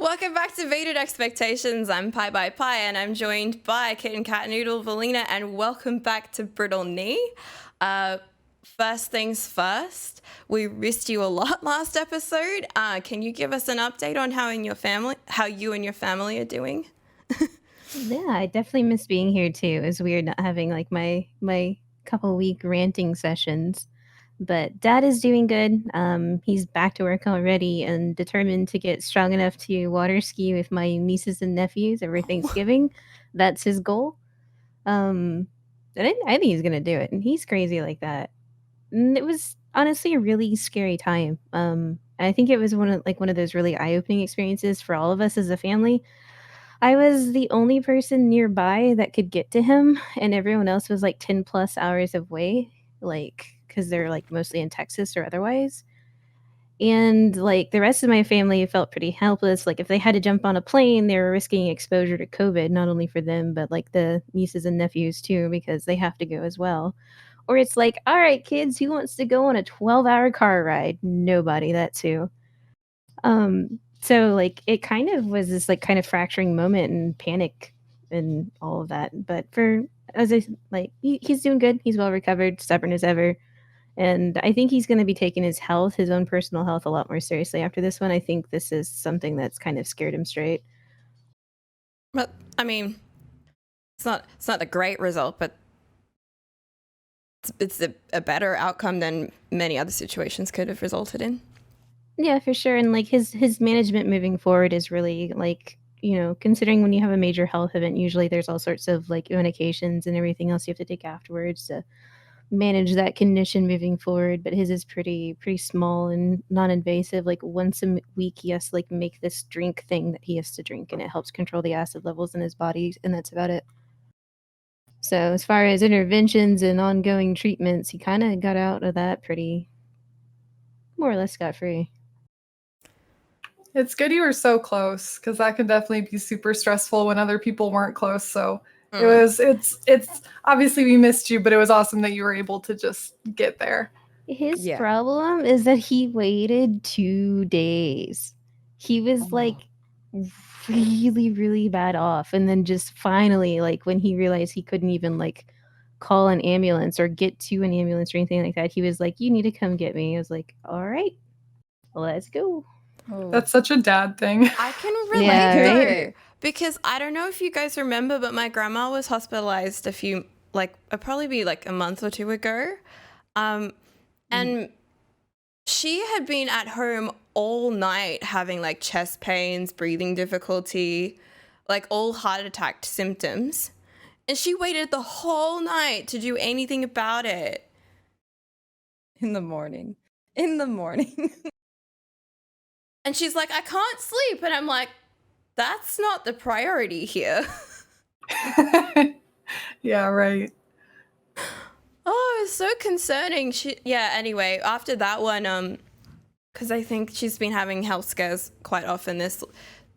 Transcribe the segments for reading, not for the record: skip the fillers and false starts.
Welcome back to Vated Expectations. I'm piebypie and I'm joined by KittenCatNoodle Velyna, and welcome back to Brittleknee. First things first, we missed you a lot last episode. Can you give us an update on how you and your family are doing? Yeah, I definitely miss being here too. It's weird not having like my couple week ranting sessions. But Dad is doing good. He's back to work already and determined to get strong enough to water ski with my nieces and nephews every Thanksgiving. That's his goal. And I think he's gonna do it. And he's crazy like that. And it was honestly a really scary time. I think it was one of those really eye opening experiences for all of us as a family. I was the only person nearby that could get to him, and everyone else was like 10 plus hours away, like, because they're like mostly in Texas or otherwise. And like the rest of my family felt pretty helpless. Like, if they had to jump on a plane, they were risking exposure to COVID, not only for them, but like the nieces and nephews too, because they have to go as well. Or it's like, all right, kids, who wants to go on a 12-hour car ride? Nobody, that too. So like it kind of was this like kind of fracturing moment and panic and all of that. But for as I like he's doing good. He's well recovered, stubborn as ever. And I think he's going to be taking his health, his own personal health, a lot more seriously after this one. I think this is something that's kind of scared him straight. But I mean, it's not a great result, but it's a better outcome than many other situations could have resulted in. Yeah, for sure. And like his management moving forward is really like, considering when you have a major health event, usually there's all sorts of like medications and everything else you have to take afterwards to manage that condition moving forward. But his is pretty small and non-invasive. Like once a week he has to like make this drink thing that he has to drink, and it helps control the acid levels in his body, and that's about it. So as far as interventions and ongoing treatments, he kind of got out of that pretty more or less scot-free. It's good you were so close, because that can definitely be super stressful when other people weren't close. So it's obviously we missed you, but it was awesome that you were able to just get there. His problem is that he waited 2 days. He was like really, really bad off. And then just finally, like when he realized he couldn't even like call an ambulance or get to an ambulance or anything like that, he was like, "You need to come get me." I was like, "All right, let's go." That's such a dad thing. I can relate though, because I don't know if you guys remember, but my grandma was hospitalized probably be like a month or two ago. And she had been at home all night having like chest pains, breathing difficulty, like all heart attack symptoms. And she waited the whole night to do anything about it. In the morning. And she's like, "I can't sleep." And I'm like, that's not the priority here. Yeah, right. Oh, it's so concerning. Anyway, after that one, because I think she's been having health scares quite often. This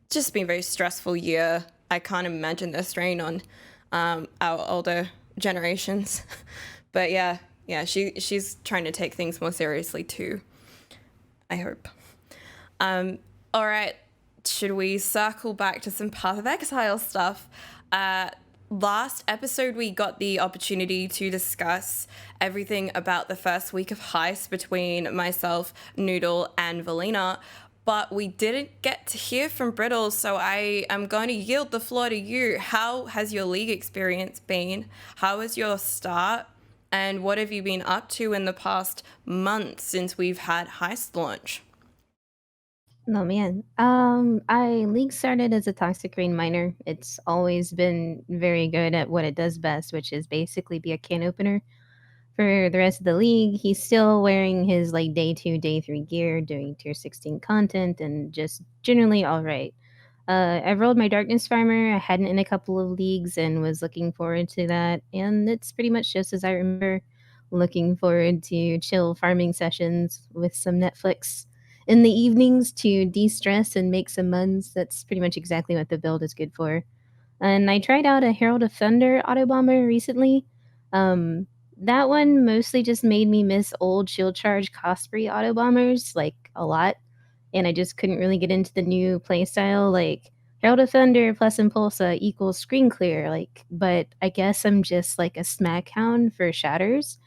just been a very stressful year. I can't imagine the strain on our older generations. But yeah, she's trying to take things more seriously too, I hope. All right, should we circle back to some Path of Exile stuff? Last episode, we got the opportunity to discuss everything about the first week of Heist between myself, Noodle, and Velyna, but we didn't get to hear from Brittle, so I am going to yield the floor to you. How has your League experience been? How was your start? And what have you been up to in the past month since we've had Heist launch? Oh man. I League started as a toxic rain miner. It's always been very good at what it does best, which is basically be a can opener. For the rest of the league, he's still wearing his like day 2, day 3 gear, doing tier 16 content, and just generally all right. I rolled my Darkness Farmer. I hadn't in a couple of leagues and was looking forward to that. And it's pretty much just as I remember, looking forward to chill farming sessions with some Netflix in the evenings to de-stress and make some muns. That's pretty much exactly what the build is good for. And I tried out a Herald of Thunder autobomber recently. That one mostly just made me miss old shield charge Cosprey autobombers like a lot. and I just couldn't really get into the new playstyle. Like Herald of Thunder plus Impulsa equals screen clear. Like, but I guess I'm just like a smack hound for shatters,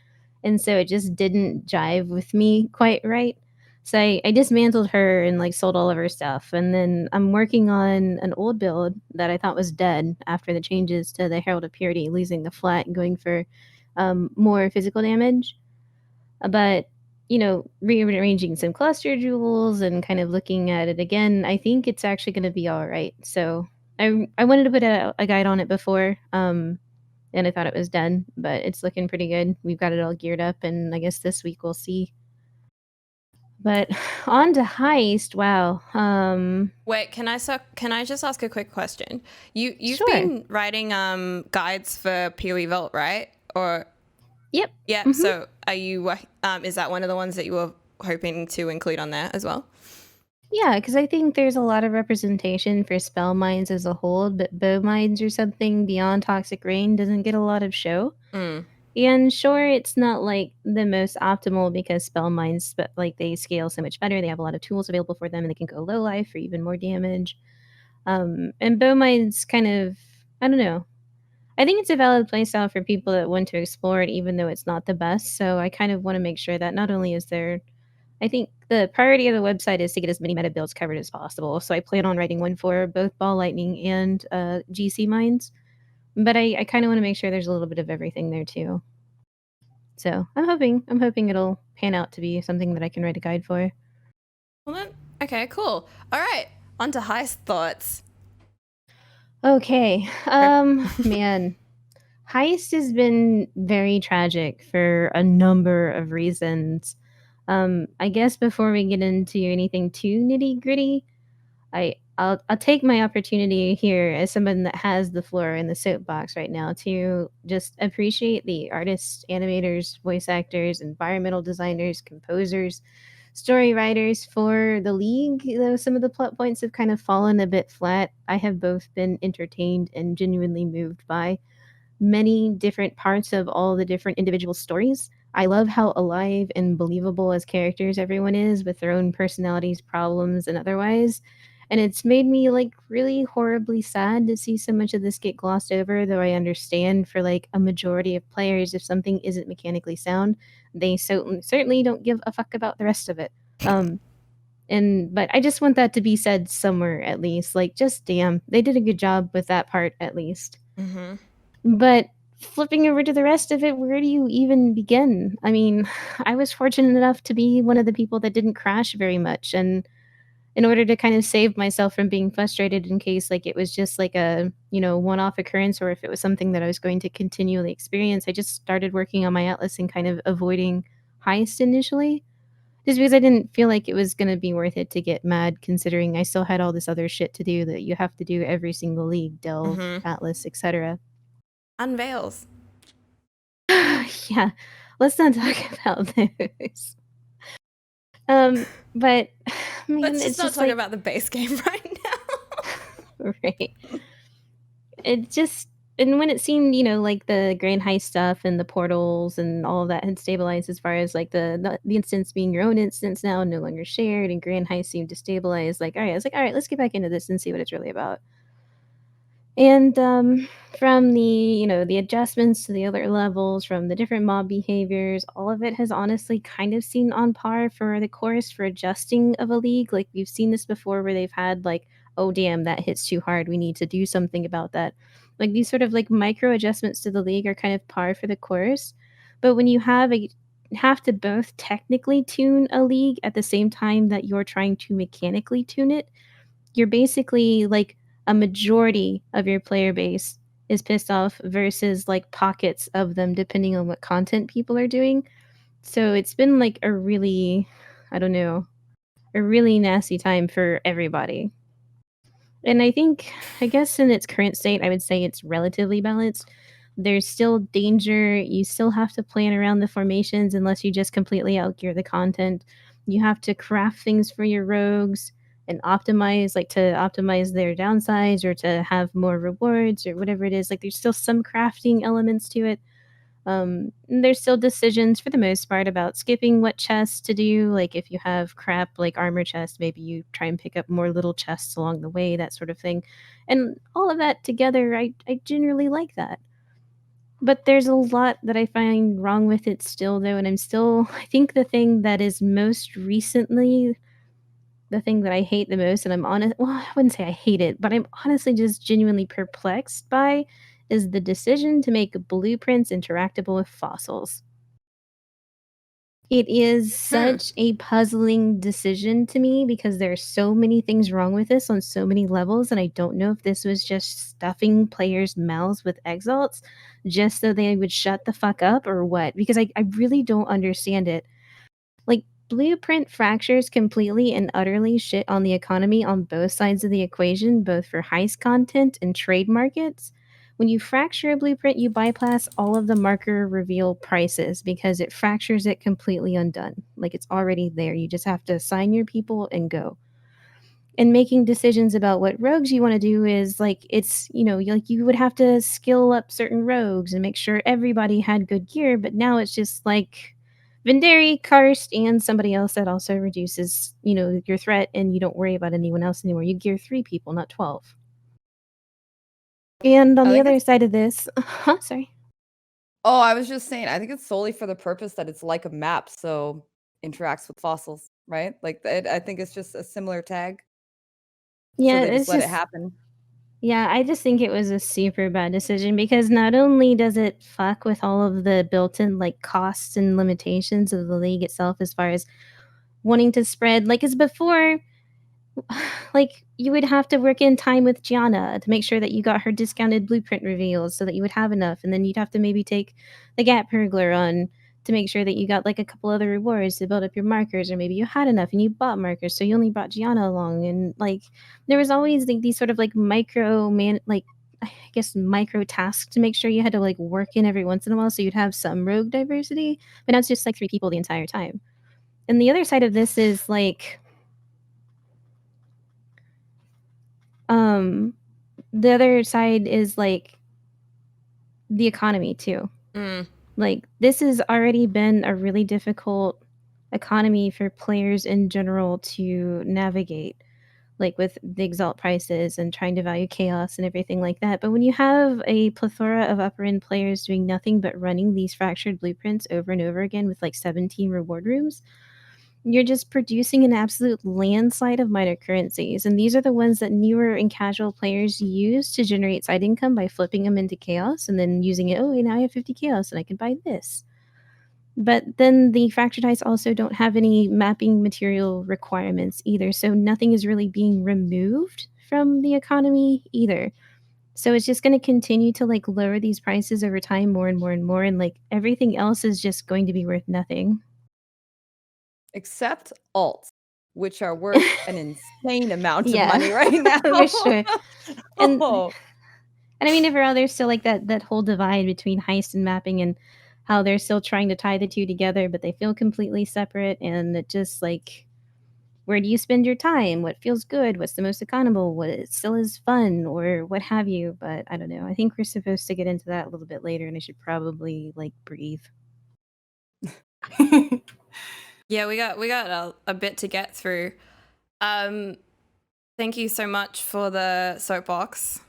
and so it just didn't jive with me quite right. So I dismantled her and like sold all of her stuff, and then I'm working on an old build that I thought was dead after the changes to the Herald of Purity, losing the flat and going for more physical damage. But rearranging some cluster jewels and kind of looking at it again, I think it's actually going to be all right. So I wanted to put a guide on it before, and I thought it was done, but it's looking pretty good. We've got it all geared up, and I guess this week we'll see. But on to Heist. Wow. Wait, can I just ask a quick question? You've Sure. been writing guides for PoE Vault, right? Or Yep. yeah. Mhm. So are you? Is that one of the ones that you were hoping to include on there as well? Yeah, because I think there's a lot of representation for spell mines as a whole, but bow mines or something beyond Toxic Rain doesn't get a lot of show. Mm. And sure, it's not like the most optimal because spell mines, but like they scale so much better. They have a lot of tools available for them, and they can go low life for even more damage. And bow mines kind of, I don't know. I think it's a valid playstyle for people that want to explore it, even though it's not the best. So I kind of want to make sure that not only is there, I think the priority of the website is to get as many meta builds covered as possible. So I plan on writing one for both ball lightning and GC mines. But I kind of want to make sure there's a little bit of everything there too. So I'm hoping it'll pan out to be something that I can write a guide for. Well then, okay, cool. All right, on to Heist thoughts. Okay. Man. Heist has been very tragic for a number of reasons. I guess before we get into anything too nitty gritty, I'll take my opportunity here as someone that has the floor in the soapbox right now to just appreciate the artists, animators, voice actors, environmental designers, composers, story writers for the league. Though some of the plot points have kind of fallen a bit flat, I have both been entertained and genuinely moved by many different parts of all the different individual stories. I love how alive and believable as characters everyone is with their own personalities, problems, and otherwise. And it's made me like really horribly sad to see so much of this get glossed over, though I understand for like a majority of players, if something isn't mechanically sound, they certainly don't give a fuck about the rest of it. But I just want that to be said somewhere at least. Like, just damn, they did a good job with that part at least. Mm-hmm. But flipping over to the rest of it, where do you even begin? I mean, I was fortunate enough to be one of the people that didn't crash very much, and in order to kind of save myself from being frustrated in case like it was just like a, one-off occurrence or if it was something that I was going to continually experience, I just started working on my atlas and kind of avoiding Heist initially. Just because I didn't feel like it was going to be worth it to get mad considering I still had all this other shit to do that you have to do every single league, delve, atlas, etc. Unveils. Yeah, let's not talk about those. But man, Let's it's just not just talk like, about the base game right now. right. It just, and when it seemed, like the Grand Heist stuff and the portals and all of that had stabilized as far as like the instance being your own instance now, no longer shared, and Grand Heist seemed to stabilize. Like, all right, I was like, all right, let's get back into this and see what it's really about. And from the adjustments to the other levels, from the different mob behaviors, all of it has honestly kind of seemed on par for the chorus for adjusting of a league. Like we've seen this before where they've had like, oh damn, that hits too hard. We need to do something about that. Like these sort of like micro adjustments to the league are kind of par for the course. But when you have to both technically tune a league at the same time that you're trying to mechanically tune it, you're basically like a majority of your player base is pissed off versus like pockets of them depending on what content people are doing. So it's been like a really, I don't know, a really nasty time for everybody. And I guess in its current state, I would say it's relatively balanced. There's still danger. You still have to plan around the formations unless you just completely outgear the content. You have to craft things for your rogues and optimize, like to optimize their downsides or to have more rewards or whatever it is. Like there's still some crafting elements to it. And there's still decisions for the most part about skipping what chests to do. Like if you have crap like armor chests, maybe you try and pick up more little chests along the way, that sort of thing. And all of that together, I generally like that. But there's a lot that I find wrong with it still, though, and I think the thing that is most recently the thing that I hate the most, and I'm honest, well, I wouldn't say I hate it, but I'm honestly just genuinely perplexed by, is the decision to make blueprints interactable with fossils. It is such a puzzling decision to me because there are so many things wrong with this on so many levels, and I don't know if this was just stuffing players' mouths with exalts just so they would shut the fuck up or what, because I really don't understand it. Like, Blueprint fractures completely and utterly shit on the economy on both sides of the equation, both for heist content and trade markets. When you fracture a blueprint, you bypass all of the marker reveal prices because it fractures it completely undone. Like, it's already there. You just have to assign your people and go. And making decisions about what rogues you want to do is like, it's, like you would have to skill up certain rogues and make sure everybody had good gear, but now it's just like Vendari, Karst, and somebody else that also reduces, your threat, and you don't worry about anyone else anymore. You gear 3 people, not 12. And on I the think other it's side of this, sorry. Oh, I was just saying, I think it's solely for the purpose that it's like a map, so interacts with fossils, right? Like, I think it's just a similar tag, so Yeah, they just it's let it just happen. Yeah, I just think it was a super bad decision because not only does it fuck with all of the built-in, like, costs and limitations of the league itself as far as wanting to spread, like, as before, like, you would have to work in time with Gianna to make sure that you got her discounted blueprint reveals so that you would have enough, and then you'd have to maybe take the Gap Hurgler on to make sure that you got, like, a couple other rewards to build up your markers, or maybe you had enough and you bought markers, so you only brought Gianna along, and, like, there was always, like, these sort of, like, I guess, micro tasks to make sure you had to, like, work in every once in a while so you'd have some rogue diversity, but now it's just, like, 3 people the entire time. And the other side of this is, like, the other side is, like, the economy too. Like, this has already been a really difficult economy for players in general to navigate, like, with the exalt prices and trying to value chaos and everything like that. But when you have a plethora of upper end players doing nothing but running these fractured blueprints over and over again with, like, 17 reward rooms, you're just producing an absolute landslide of minor currencies, and these are the ones that newer and casual players use to generate side income by flipping them into chaos and then using it. Oh, now I have 50 chaos and I can buy this. But then the fractured heists also don't have any mapping material requirements either, so nothing is really being removed from the economy either. So it's just going to continue to, like, lower these prices over time more and more and more, and, like, everything else is just going to be worth nothing. Except alts, which are worth an insane amount of Yeah, money right now. for sure. And Oh, I mean, overall, there's still, like, that whole divide between heist and mapping and how they're still trying to tie the 2 together, but they feel completely separate, and it just, like, where do you spend your time? What feels good? What's the most economical? What is still is fun or what have you? But I don't know. I think we're supposed to get into that a little bit later, and I should probably, like, breathe. Yeah, we got a bit to get through. Thank you so much for the soapbox.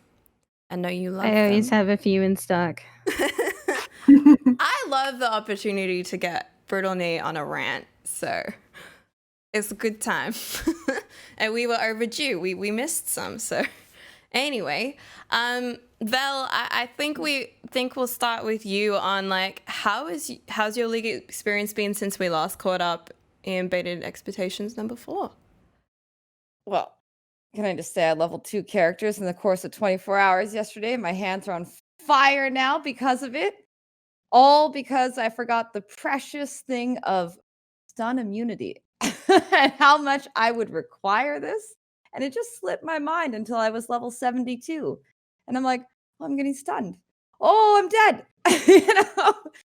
I know you love I always them. have a few in stock. I love the opportunity to get Brittleknee on a rant, so it's a good time. And we were overdue. We missed some, so anyway, Vel, I think we'll start with you on, like, how's your league experience been since we last caught up in Baited Expectations number 4? well, can I just say I leveled 2 characters in the course of 24 hours yesterday? My hands are on fire now because of it. All because I forgot the precious thing of stun immunity and how much I would require this. And it just slipped my mind until I was level 72. And I'm like, oh, I'm getting stunned. Oh, I'm dead.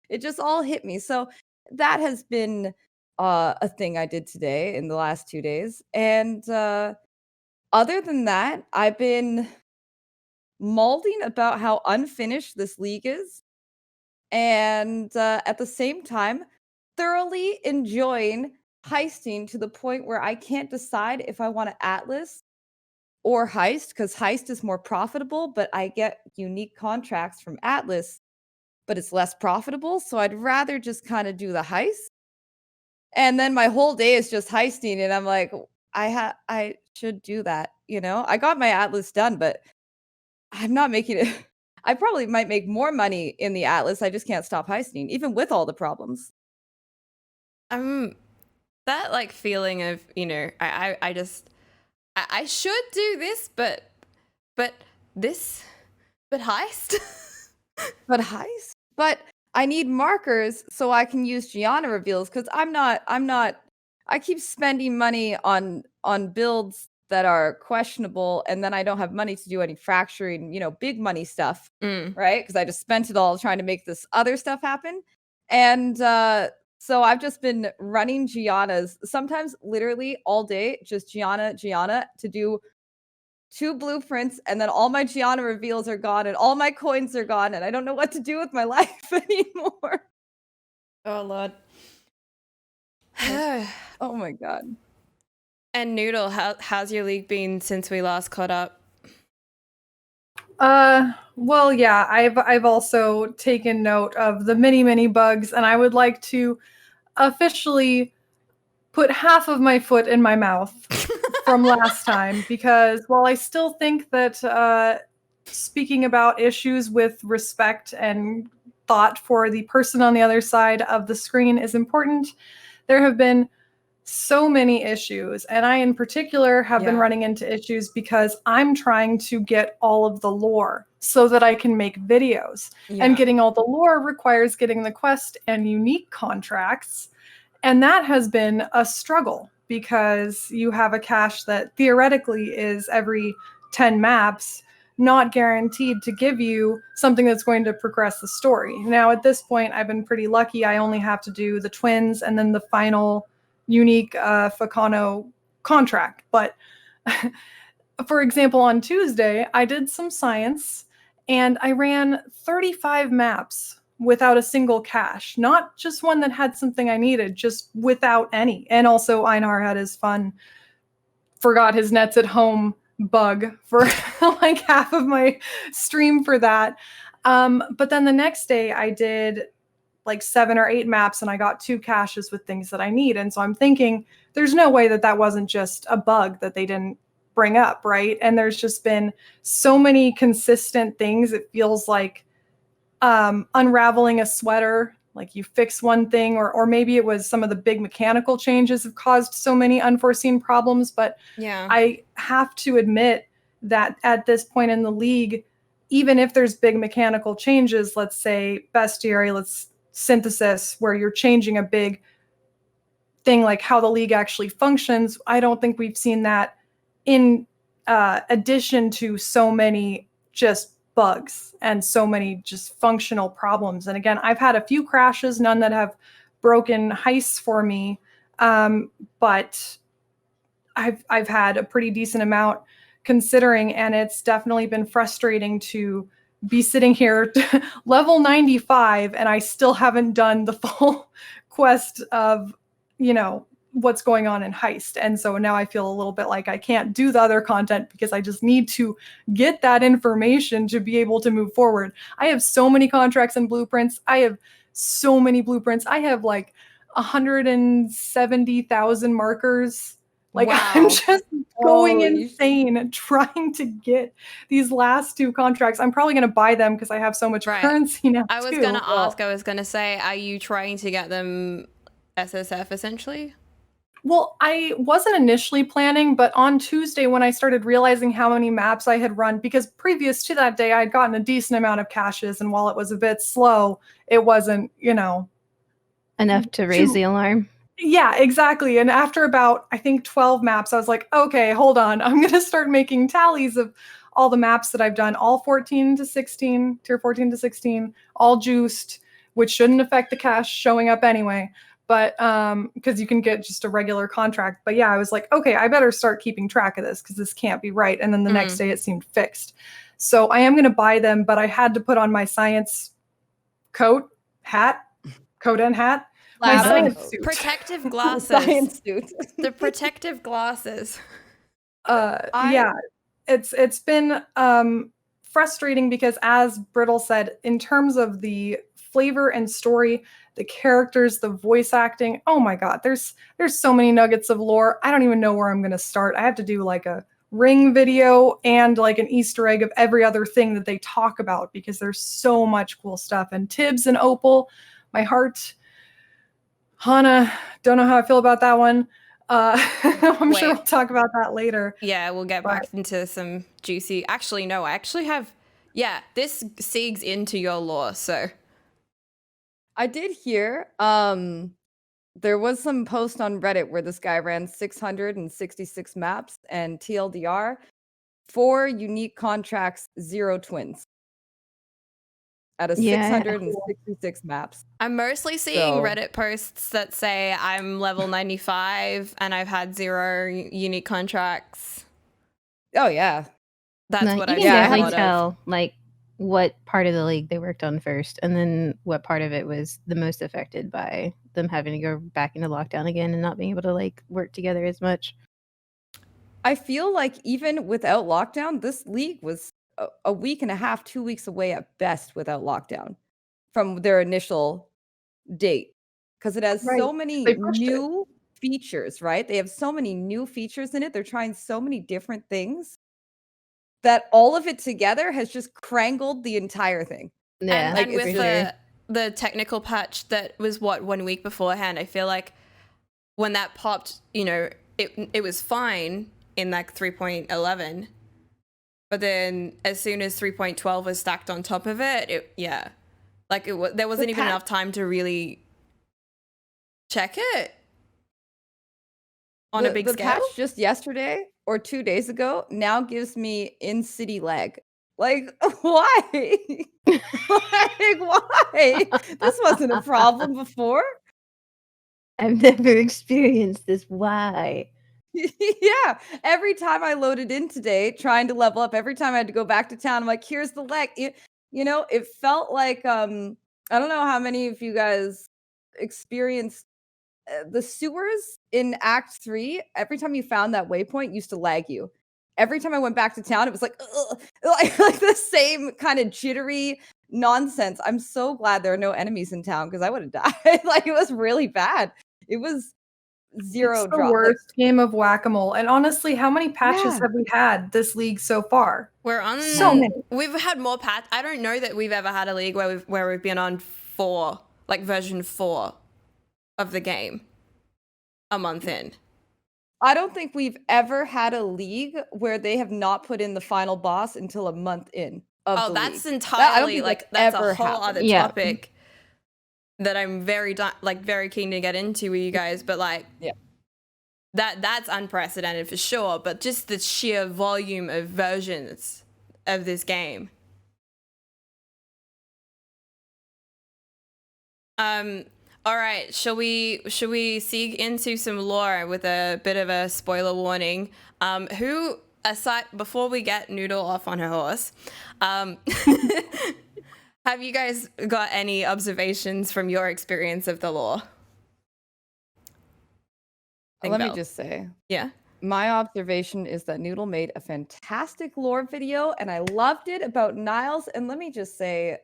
It just all hit me. So that has been a thing I did today in the last 2 days. And other than that, I've been malding about how unfinished this league is. and at the same time, thoroughly enjoying heisting to the point where I can't decide if I want to Atlas or Heist, because Heist is more profitable, but I get unique contracts from Atlas, but it's less profitable. So I'd rather just kind of do the Heist. And then my whole day is just heisting, and I'm like, I should do that, I got my Atlas done, but I'm not making it. I probably might make more money in the Atlas. I just can't stop heisting, even with all the problems. That like feeling of, I should do this, but this, but Heist. But Heist? But I need markers so I can use Gianna reveals, because I keep spending money on builds that are questionable, and then I don't have money to do any fracturing, big money stuff, right? Because I just spent it all trying to make this other stuff happen. And so I've just been running Gianna's, sometimes literally all day, just Gianna to do 2 blueprints, and then all my Gianna reveals are gone, and all my coins are gone, and I don't know what to do with my life anymore. Oh, Lord. Oh my god. And Noodle, how's your league been since we last caught up? Well, yeah, I've also taken note of the many bugs, and I would like to officially put half of my foot in my mouth from last time, because while I still think that speaking about issues with respect and thought for the person on the other side of the screen is important, there have been so many issues, and I in particular have been running into issues because I'm trying to get all of the lore so that I can make videos. And getting all the lore requires getting the quest and unique contracts, and that has been a struggle because you have a cache that theoretically is every 10 maps, not guaranteed to give you something that's going to progress the story. Now at this point I've been pretty lucky. I only have to do the twins and then the final unique Facano contract. But for example, on Tuesday, I did some science and I ran 35 maps without a single cache, not just one that had something I needed, just without any. And also Einar had his fun, forgot his nets at home bug for like half of my stream for that. But then the next day I did like 7 or 8 maps and I got 2 caches with things that I need. And so I'm thinking there's no way that wasn't just a bug that they didn't bring up, right? And there's just been so many consistent things. It feels like unraveling a sweater, like you fix one thing, or maybe it was some of the big mechanical changes have caused so many unforeseen problems. But I have to admit that at this point in the league, even if there's big mechanical changes, let's say bestiary, synthesis, where you're changing a big thing like how the league actually functions, I don't think we've seen that in addition to so many just bugs and so many just functional problems. And again, I've had a few crashes, none that have broken heists for me, but I've had a pretty decent amount considering, and it's definitely been frustrating to be sitting here level 95 and I still haven't done the full quest of, what's going on in Heist. And so now I feel a little bit like I can't do the other content because I just need to get that information to be able to move forward. I have so many contracts and blueprints. I have so many blueprints. I have like 170,000 markers. Like, wow. I'm just going insane trying to get these last 2 contracts. I'm probably going to buy them because I have so much currency now. I was going to ask, I was going to say, are you trying to get them SSF essentially? Well, I wasn't initially planning, but on Tuesday when I started realizing how many maps I had run, because previous to that day, I'd gotten a decent amount of caches, and while it was a bit slow, it wasn't, enough to raise the alarm. Yeah, exactly. And after about, I think 12 maps, I was like, okay, hold on. I'm going to start making tallies of all the maps that I've done, all 14 to 16, tier 14 to 16, all juiced, which shouldn't affect the cache showing up anyway. But because you can get just a regular contract. But yeah, I was like, okay, I better start keeping track of this because this can't be right. And then the next day it seemed fixed. So I am going to buy them, but I had to put on my science coat hat, Koden hat, my Lab science coat. suit. Protective glasses. Science suit. The protective glasses. Yeah, it's been frustrating because, as Brittle said, in terms of the flavor and story, the characters, the voice acting, oh my god, there's so many nuggets of lore. I don't even know where I'm gonna start. I have to do like a ring video and like an Easter egg of every other thing that they talk about because there's so much cool stuff. And Tibbs and Opal, my heart. Hana, don't know how I feel about that one. I'm sure Wait. we'll talk about that later. Yeah, we'll get But- back into some juicy. Actually, no, I actually have. Yeah, this segues into your lore, so. I did hear there was some post on Reddit where this guy ran 666 maps and TLDR, 4 unique contracts, 0 twins. Out of Yeah. 666 maps. I'm mostly seeing So- Reddit posts that say I'm level 95 and I've had 0 unique contracts. Oh yeah. That's No, what you I've can seen a definitely lot of. tell like what part of the league they worked on first, and then what part of it was the most affected by them having to go back into lockdown again and not being able to like work together as much. I feel like even without lockdown, this league was a week and a half, 2 weeks away at best without lockdown from their initial date. Because it has so Right. many They pushed it. new features, right? They have so many new features in it. They're trying so many different things that all of it together has just crangled the entire thing. Yeah, And, like, and it's with just- the technical patch that was 1 week beforehand, I feel like when that popped, it was fine in like 3.11, but then as soon as 3.12 was stacked on top of it, there wasn't even enough time to really check it on a big the scale. patch just yesterday or 2 days ago now gives me in-city lag. Like, why? Like, why? This wasn't a problem before. I've never experienced this. Why? Yeah, every time I loaded in today trying to level up, every time I had to go back to town, I'm like, here's the lag. It felt like I don't know how many of you guys experienced the sewers in Act 3. Every time you found that waypoint used to lag you. Every time I went back to town, it was like like the same kind of jittery nonsense. I'm so glad there are no enemies in town because I would have died. Like, it was really bad. It was zero It's the drop. Like, worst game of whack-a-mole. And honestly, how many patches Yeah. have we had this league so far? We're on So many. We've had more patch. I don't know that we've ever had a league where we've been on 4, like version 4 of the game a month in. I don't think we've ever had a league where they have not put in the final boss until a month in. Oh, the that's league. entirely think like that's that's a ever whole happened. other Yeah. topic that I'm very keen to get into with you guys. But like, Yeah. that's unprecedented for sure. But just the sheer volume of versions of this game. All right, shall we seek into some lore with a bit of a spoiler warning? Who aside before we get Noodle off on her horse, have you guys got any observations from your experience of the lore? Let me Bell. just say, Yeah. my observation is that Noodle made a fantastic lore video, and I loved it about Niles. And let me just say,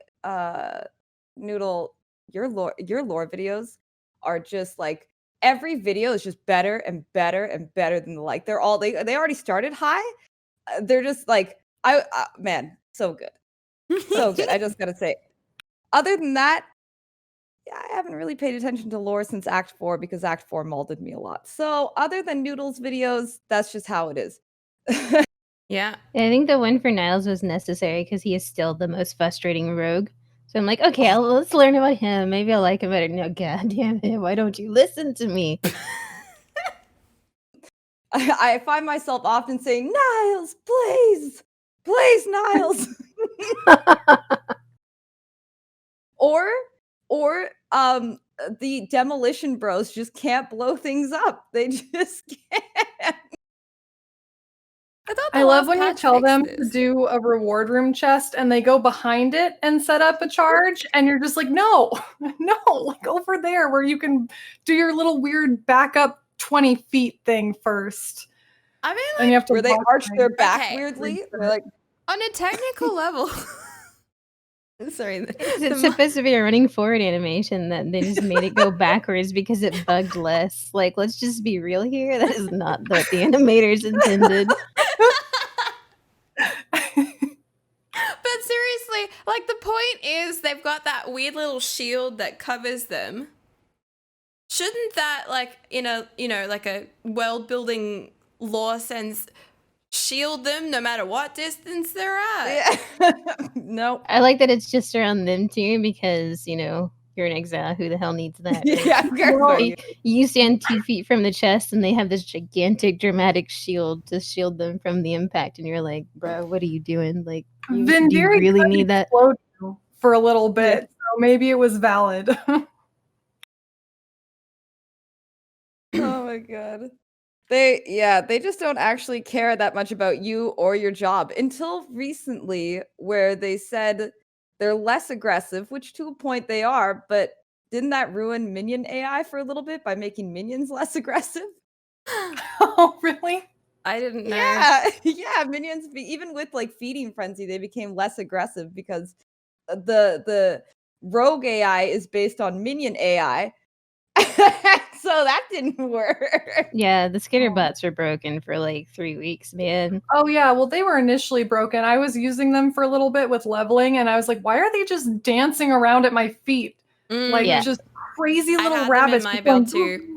Noodle, your lore videos are just like every video is just better and better and better than the like. They already started high. They're just like man, so good, so good. I just gotta say. Other than that, yeah, I haven't really paid attention to lore since Act 4 because Act 4 molded me a lot. So other than Noodle's videos, that's just how it is. Yeah. I think the one for Niles was necessary because he is still the most frustrating rogue. So I'm like, okay, let's learn about him. Maybe I'll like him better. No, god damn it, why don't you listen to me? I find myself often saying, Niles, please, please, Niles. or the demolition bros just can't blow things up. They just can't. thought I the love last when you patch tell fixed them to this. do a reward room chest and they go behind it and set up a charge, and you're just like, no, no, like over there where you can do your little weird backup 20 feet thing first. I mean, And you have to Where they walk arch their behind. back Okay. weirdly. They're like, on a technical level. Sorry. It's supposed to be a running forward animation that they just made it go backwards because it bugged less. Like, let's just be real here. That is not what the animators intended. But seriously, like the point is they've got that weird little shield that covers them. Shouldn't that, like, in a, you know, like a world building lore sense, shield them no matter what distance they're at? yeah. Nope. I like that it's just around them too because, you know, you're in exile. Who the hell needs that? Right? Yeah, Well, You stand 2 feet from the chest and they have this gigantic dramatic shield to shield them from the impact. And you're like, bro, what are you doing? Like, do you Vindiri really could need that? explode you for a little Yeah. bit, so maybe it was valid. Oh my god. They just don't actually care that much about you or your job until recently, where they said they're less aggressive, which to a point they are, but didn't that ruin minion AI for a little bit by making minions less aggressive? Oh, really? I didn't know. Yeah, minions even with like feeding frenzy, they became less aggressive because the rogue AI is based on minion AI. So that didn't work. Yeah, the Oh. skitter bots were broken for like 3 weeks, man. Oh yeah, well they were initially broken. I was using them for a little bit with leveling, and I was like, why are they just dancing around at my feet? Like Yeah. just crazy I little had rabbits. them in my just going, build too.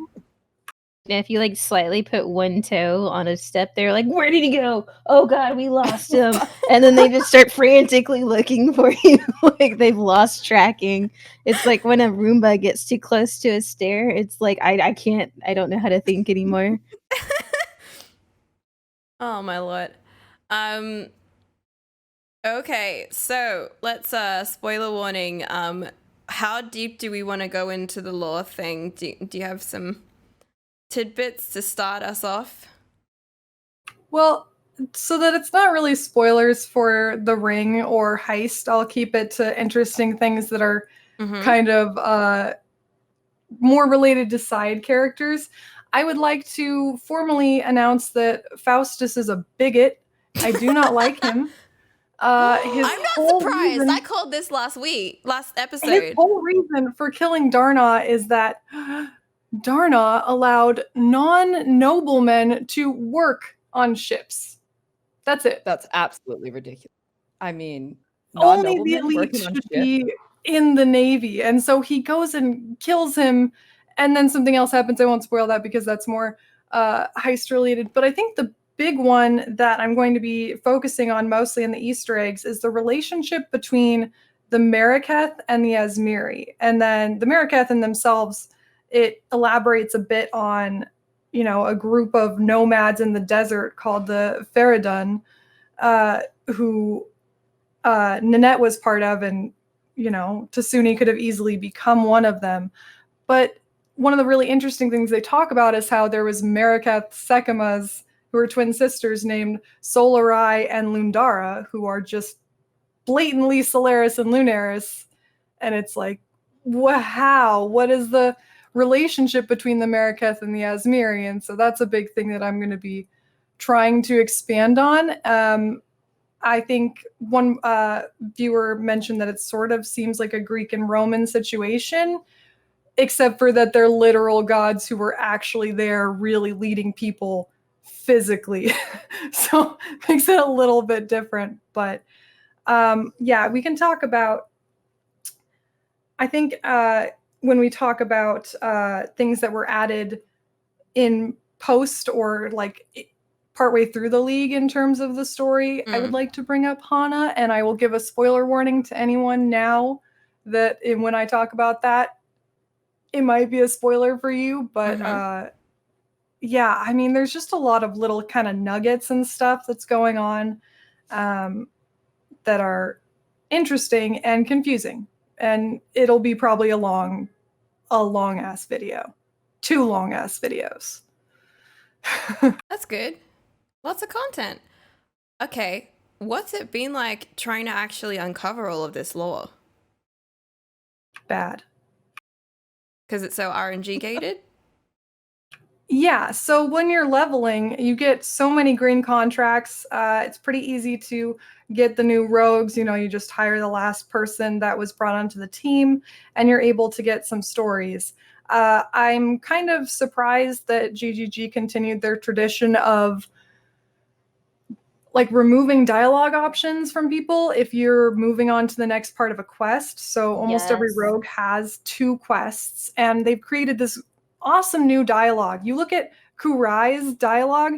And if you like slightly put one toe on a step, they're like, where did he go? Oh god, we lost him. And then they just start frantically looking for you. Like they've lost tracking. It's like when a Roomba gets too close to a stair, it's like I can't, I don't know how to think anymore. Oh my lord. Okay, so let's spoiler warning. How deep do we want to go into the lore thing? Do you have some tidbits to start us off? Well, so that it's not really spoilers for The Ring or Heist, I'll keep it to interesting things that are kind of more related to side characters. I would like to formally announce that Faustus is a bigot. I do not like him. His I'm not whole surprised. reason- I called this last His episode. whole reason for killing Darna is that Darna allowed non-noblemen to work on ships. That's it. That's absolutely ridiculous. I mean, Only the non-noblemen elite working on should ship. be in the Navy. And so he goes and kills him, and then something else happens. I won't spoil that because that's more heist related. But I think the big one that I'm going to be focusing on mostly in the Easter eggs is the relationship between the Mariketh and the Asmiri. And then the Mariketh in themselves, it elaborates a bit on, you know, a group of nomads in the desert called the Feridun, who Nanette was part of, and you know, Tasuni could have easily become one of them. But one of the really interesting things they talk about is how there was Mariketh Sekimas, who are twin sisters named Solarai and Lundara, who are just blatantly Solaris and Lunaris. And it's like, wow, what is the relationship between the Mariketh and the Asmiri? And so that's a big thing that I'm going to be trying to expand on. I think one viewer mentioned that it sort of seems like a Greek and Roman situation, except for that they're literal gods who were actually there really leading people physically. So it makes it a little bit different. But yeah, we can talk about, I think when we talk about things that were added in post or like partway through the league in terms of the story, I would like to bring up Hana, and I will give a spoiler warning to anyone now that when I talk about that, it might be a spoiler for you, but yeah, I mean, there's just a lot of little kind of nuggets and stuff that's going on that are interesting and confusing, and it'll be probably a long ass video, 2 long ass videos. That's good. Lots of content. Okay, what's it been like trying to actually uncover all of this lore? Bad. Because it's so RNG gated? Yeah, so when you're leveling, you get so many green contracts. It's pretty easy to get the new rogues. You know, you just hire the last person that was brought onto the team, and you're able to get some stories. I'm kind of surprised that GGG continued their tradition of like removing dialogue options from people if you're moving on to the next part of a quest. So almost every Yes. rogue has 2 quests, and they've created this awesome new dialogue. You look at Kurai's dialogue,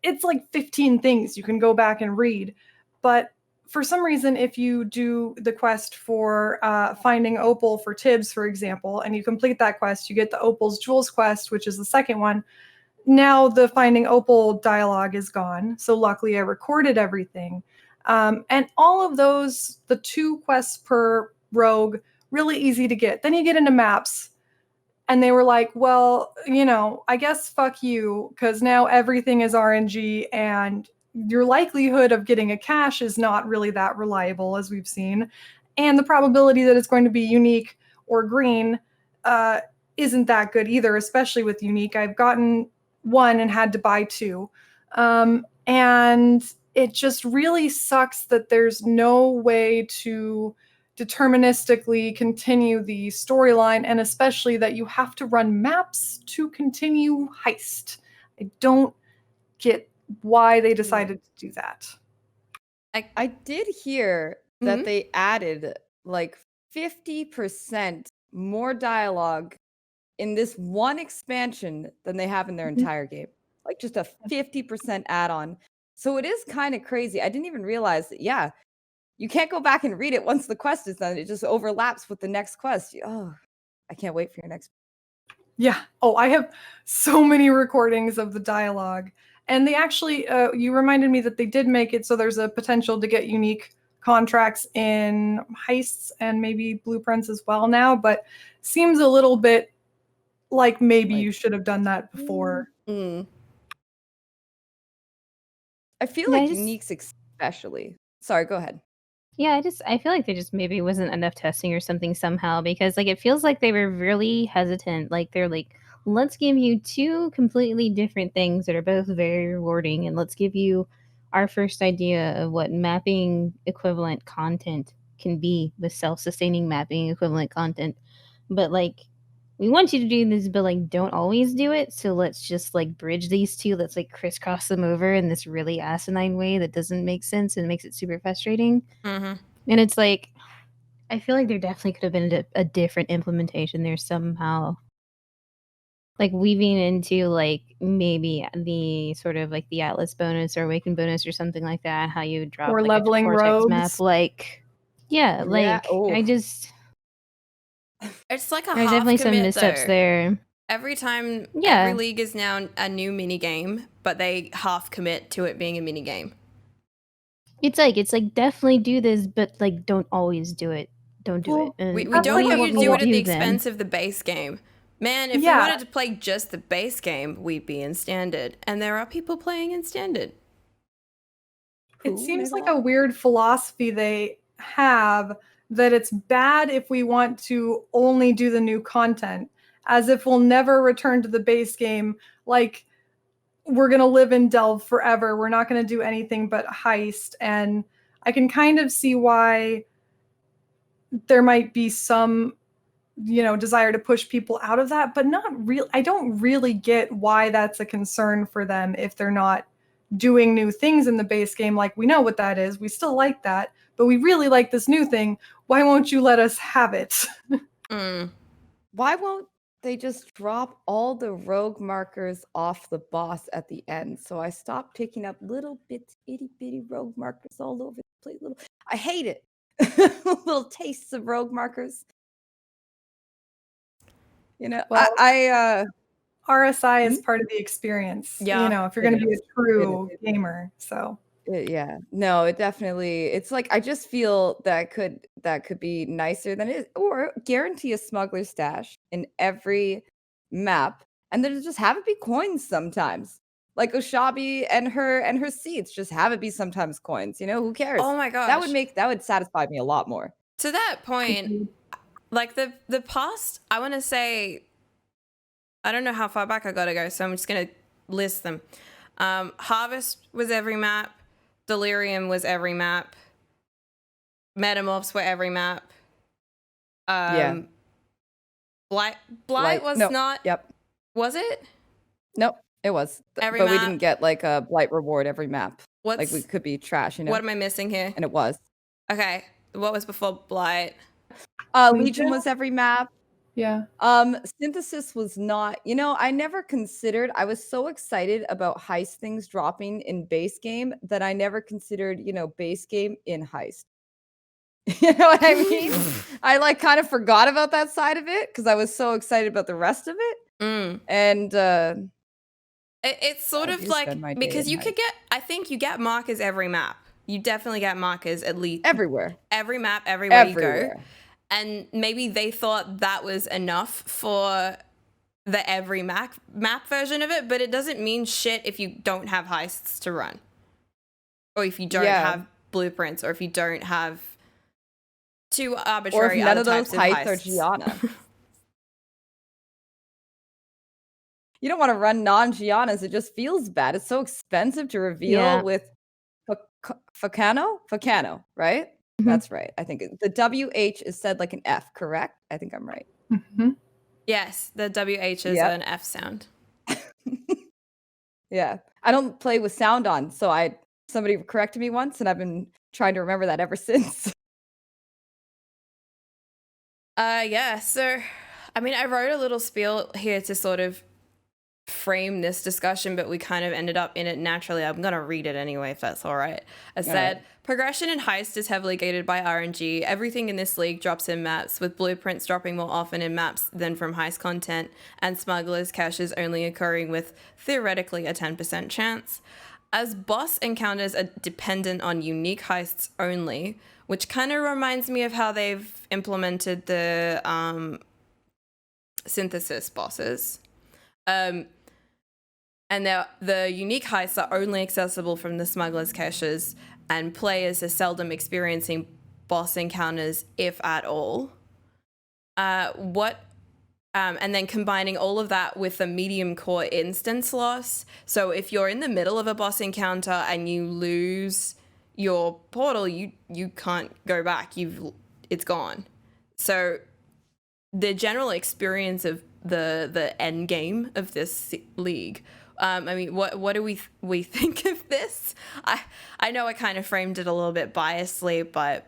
it's like 15 things you can go back and read. But for some reason, if you do the quest for finding Opal for Tibbs, for example, and you complete that quest, you get the Opal's Jewels quest, which is the second one. Now the Finding Opal dialogue is gone. So luckily I recorded everything. And all of those, the 2 quests per rogue, really easy to get. Then you get into maps, and they were like, well, you know, I guess fuck you, because now everything is RNG, and your likelihood of getting a cache is not really that reliable, as we've seen. And the probability that it's going to be unique or green isn't that good either, especially with unique. I've gotten 1 and had to buy 2. And it just really sucks that there's no way to deterministically continue the storyline, and especially that you have to run maps to continue Heist. I don't get why they decided to do that. I did hear that they added like 50% more dialogue in this one expansion than they have in their entire game. Like just a 50% add-on. So it is kind of crazy. I didn't even realize that, yeah, you can't go back and read it once the quest is done. It just overlaps with the next quest. Oh, I can't wait for your next. Yeah. Oh, I have so many recordings of the dialogue. And they actually, you reminded me that they did make it so there's a potential to get unique contracts in Heists and maybe Blueprints as well now, but seems a little bit like maybe you should have done that before. Mm. I feel Yeah, like uniques especially. Sorry, go ahead. Yeah, I feel like there just maybe wasn't enough testing or something somehow, because like it feels like they were really hesitant. Like they're like, let's give you 2 completely different things that are both very rewarding, and let's give you our first idea of what mapping equivalent content can be with self-sustaining mapping equivalent content. But like, we want you to do this, but like don't always do it. So let's just like bridge these 2. Let's like crisscross them over in this really asinine way that doesn't make sense and makes it super frustrating. Mm-hmm. And it's like, I feel like there definitely could have been a different implementation there somehow. Like weaving into like maybe the sort of like the Atlas bonus or Awaken bonus or something like that, how you drop Or like leveling a Cortex rogues. map. Like, yeah, like I just, It's like a there's half definitely some commit missteps though. there. Every time, Yeah. every league is now a new mini game, but they half commit to it being a mini game. It's like definitely do this, but like don't always do it. Don't do it. And We That's don't like want what you to do it at the then. expense of the base game. Man, if we Yeah. wanted to play just the base game, we'd be in standard. And there are people playing in standard. It seems like a weird philosophy they have, that it's bad if we want to only do the new content, as if we'll never return to the base game. Like, we're going to live in Delve forever. We're not going to do anything but Heist. And I can kind of see why there might be some, you know, desire to push people out of that, but not real. I don't really get why that's a concern for them if they're not doing new things in the base game. Like, we know what that is. We still like that, but we really like this new thing. Why won't you let us have it? Why won't they just drop all the rogue markers off the boss at the end? So I stopped picking up little bits, itty bitty rogue markers all over the place. I hate it. Little tastes of rogue markers. You know, Well, I RSI is part of the experience. Yeah, you know, if you're it going to be is. a true gamer. So yeah, no, it definitely. It's like I just feel that could be nicer than it is, or guarantee a smuggler stash in every map, and then just have it be coins sometimes. like Oshabi and her seats. Just have it be sometimes coins. You know, who cares? Oh my gosh. That would satisfy me a lot more. To that point, Agreed. like the past, I want to say, I don't know how far back I gotta go, so I'm just gonna list them. Harvest was every map. Delirium was every map. Metamorphs were every map. Yeah. Blight was no, not. Yep. Was it? Nope. It was. Every but we map? didn't get like a blight reward every map. What's Like we could be trash, you know. what am I missing here? And it was. Okay, what was before Blight? Legion was every map. Yeah. Synthesis was not, you know, I never considered, I was so excited about heist things dropping in base game that I never considered, you know, base game in heist. You know what I mean? I like kind of forgot about that side of it because I was so excited about the rest of it. And It's sort I of do like, spend my day because in you could Heist. get, I think you get markers every map. You definitely get markers at least everywhere. every map, everywhere you go. Everywhere. And maybe they thought that was enough for the every map version of it, but it doesn't mean shit if you don't have heists to run. Or if you don't Yeah. have blueprints, or if you don't have two Or arbitrary if none other of those types of heists are heists. Gianna. You don't want to run non-Giannas. It just feels bad. It's so expensive to reveal Yeah. with Facano, right? Mhm. That's right. I think the WH is said like an F, correct? I think I'm right. Hmm. Yes, the WH is Yep. an F sound. Yeah. I don't play with sound on, so somebody corrected me once and I've been trying to remember that ever since. Yeah, so I mean, I wrote a little spiel here to sort of frame this discussion, but we kind of ended up in it naturally. I'm gonna read it anyway, if that's all right. I said, progression in Heist is heavily gated by RNG. Everything in this league drops in maps, with blueprints dropping more often in maps than from Heist content, and smugglers' caches only occurring with theoretically a 10% chance. As boss encounters are dependent on unique heists only, which kind of reminds me of how they've implemented the synthesis bosses. And the unique heists are only accessible from the smuggler's caches, and players are seldom experiencing boss encounters, if at all. And then combining all of that with the medium core instance loss. So if you're in the middle of a boss encounter and you lose your portal, you can't go back. It's gone. So the general experience of the end game of this league. I mean, what do we think of this? I know I kind of framed it a little bit biasly, but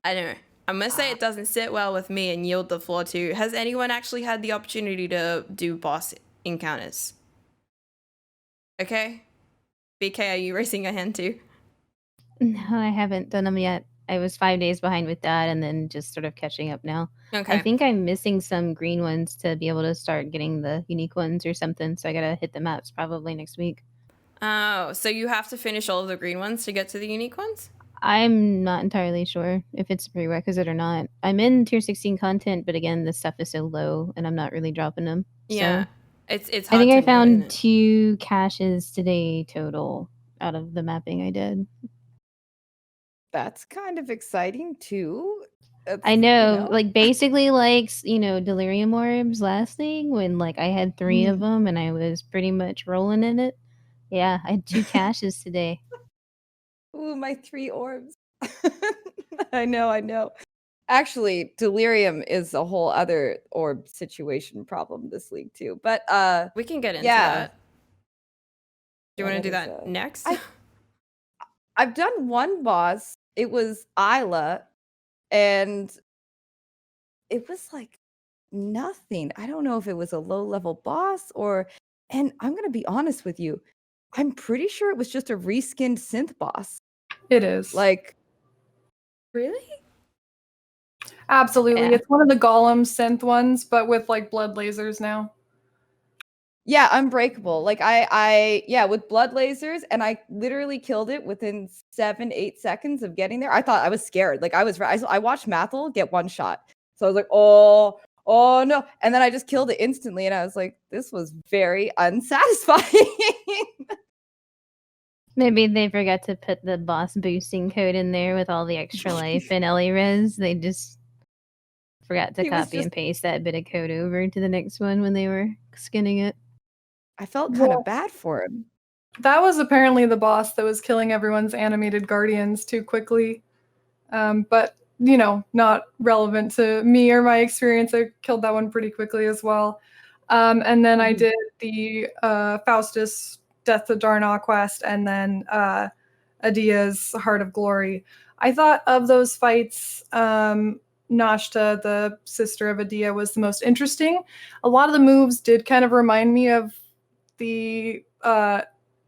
I don't know. I'm gonna say it doesn't sit well with me and yield the floor to. Has anyone actually had the opportunity to do boss encounters? Okay, BK, are you raising your hand too? No, I haven't done them yet. I was 5 days behind with that and then just sort of catching up now. Okay. I think I'm missing some green ones to be able to start getting the unique ones or something. So I gotta hit the maps probably next week. Oh, so you have to finish all of the green ones to get to the unique ones? I'm not entirely sure if it's a prerequisite or not. I'm in tier 16 content, but again, the stuff is so low and I'm not really dropping them. Yeah. So It's I hard think to I know, found isn't it? 2 caches today total out of the mapping I did. That's kind of exciting too. I know, like basically like, delirium orbs last thing when like I had 3 of them and I was pretty much rolling in it. Yeah, I had 2 caches today. Ooh, my 3 orbs. I know. Actually, delirium is a whole other orb situation problem this league too. But We can get into yeah. that. Do you want to do that next? I've done one boss. It was Isla, and it was like nothing. I don't know if it was a low-level boss and I'm gonna be honest with you. I'm pretty sure it was just a reskinned synth boss. It is. Like, Really? Absolutely. Yeah. It's one of the golem synth ones, but with like blood lasers now. yeah, unbreakable. Like yeah, with blood lasers, and I literally killed it within 7-8 seconds of getting there. I thought I was scared. Like I watched Mathel get one shot. So I was like, oh Oh no. And then I just killed it instantly and I was like, this was very unsatisfying. Maybe they forgot to put the boss boosting code in there with all the extra life and Res. They just forgot to He was copy just- and paste that bit of code over to the next one when they were skinning it. I felt kind Well, of bad for him. That was apparently the boss that was killing everyone's animated guardians too quickly. But, not relevant to me or my experience. I killed that one pretty quickly as well. And then I did the Faustus Death to Darnau quest and then Adia's Heart of Glory. I thought of those fights, Nashta, the sister of Adia, was the most interesting. A lot of the moves did kind of remind me of the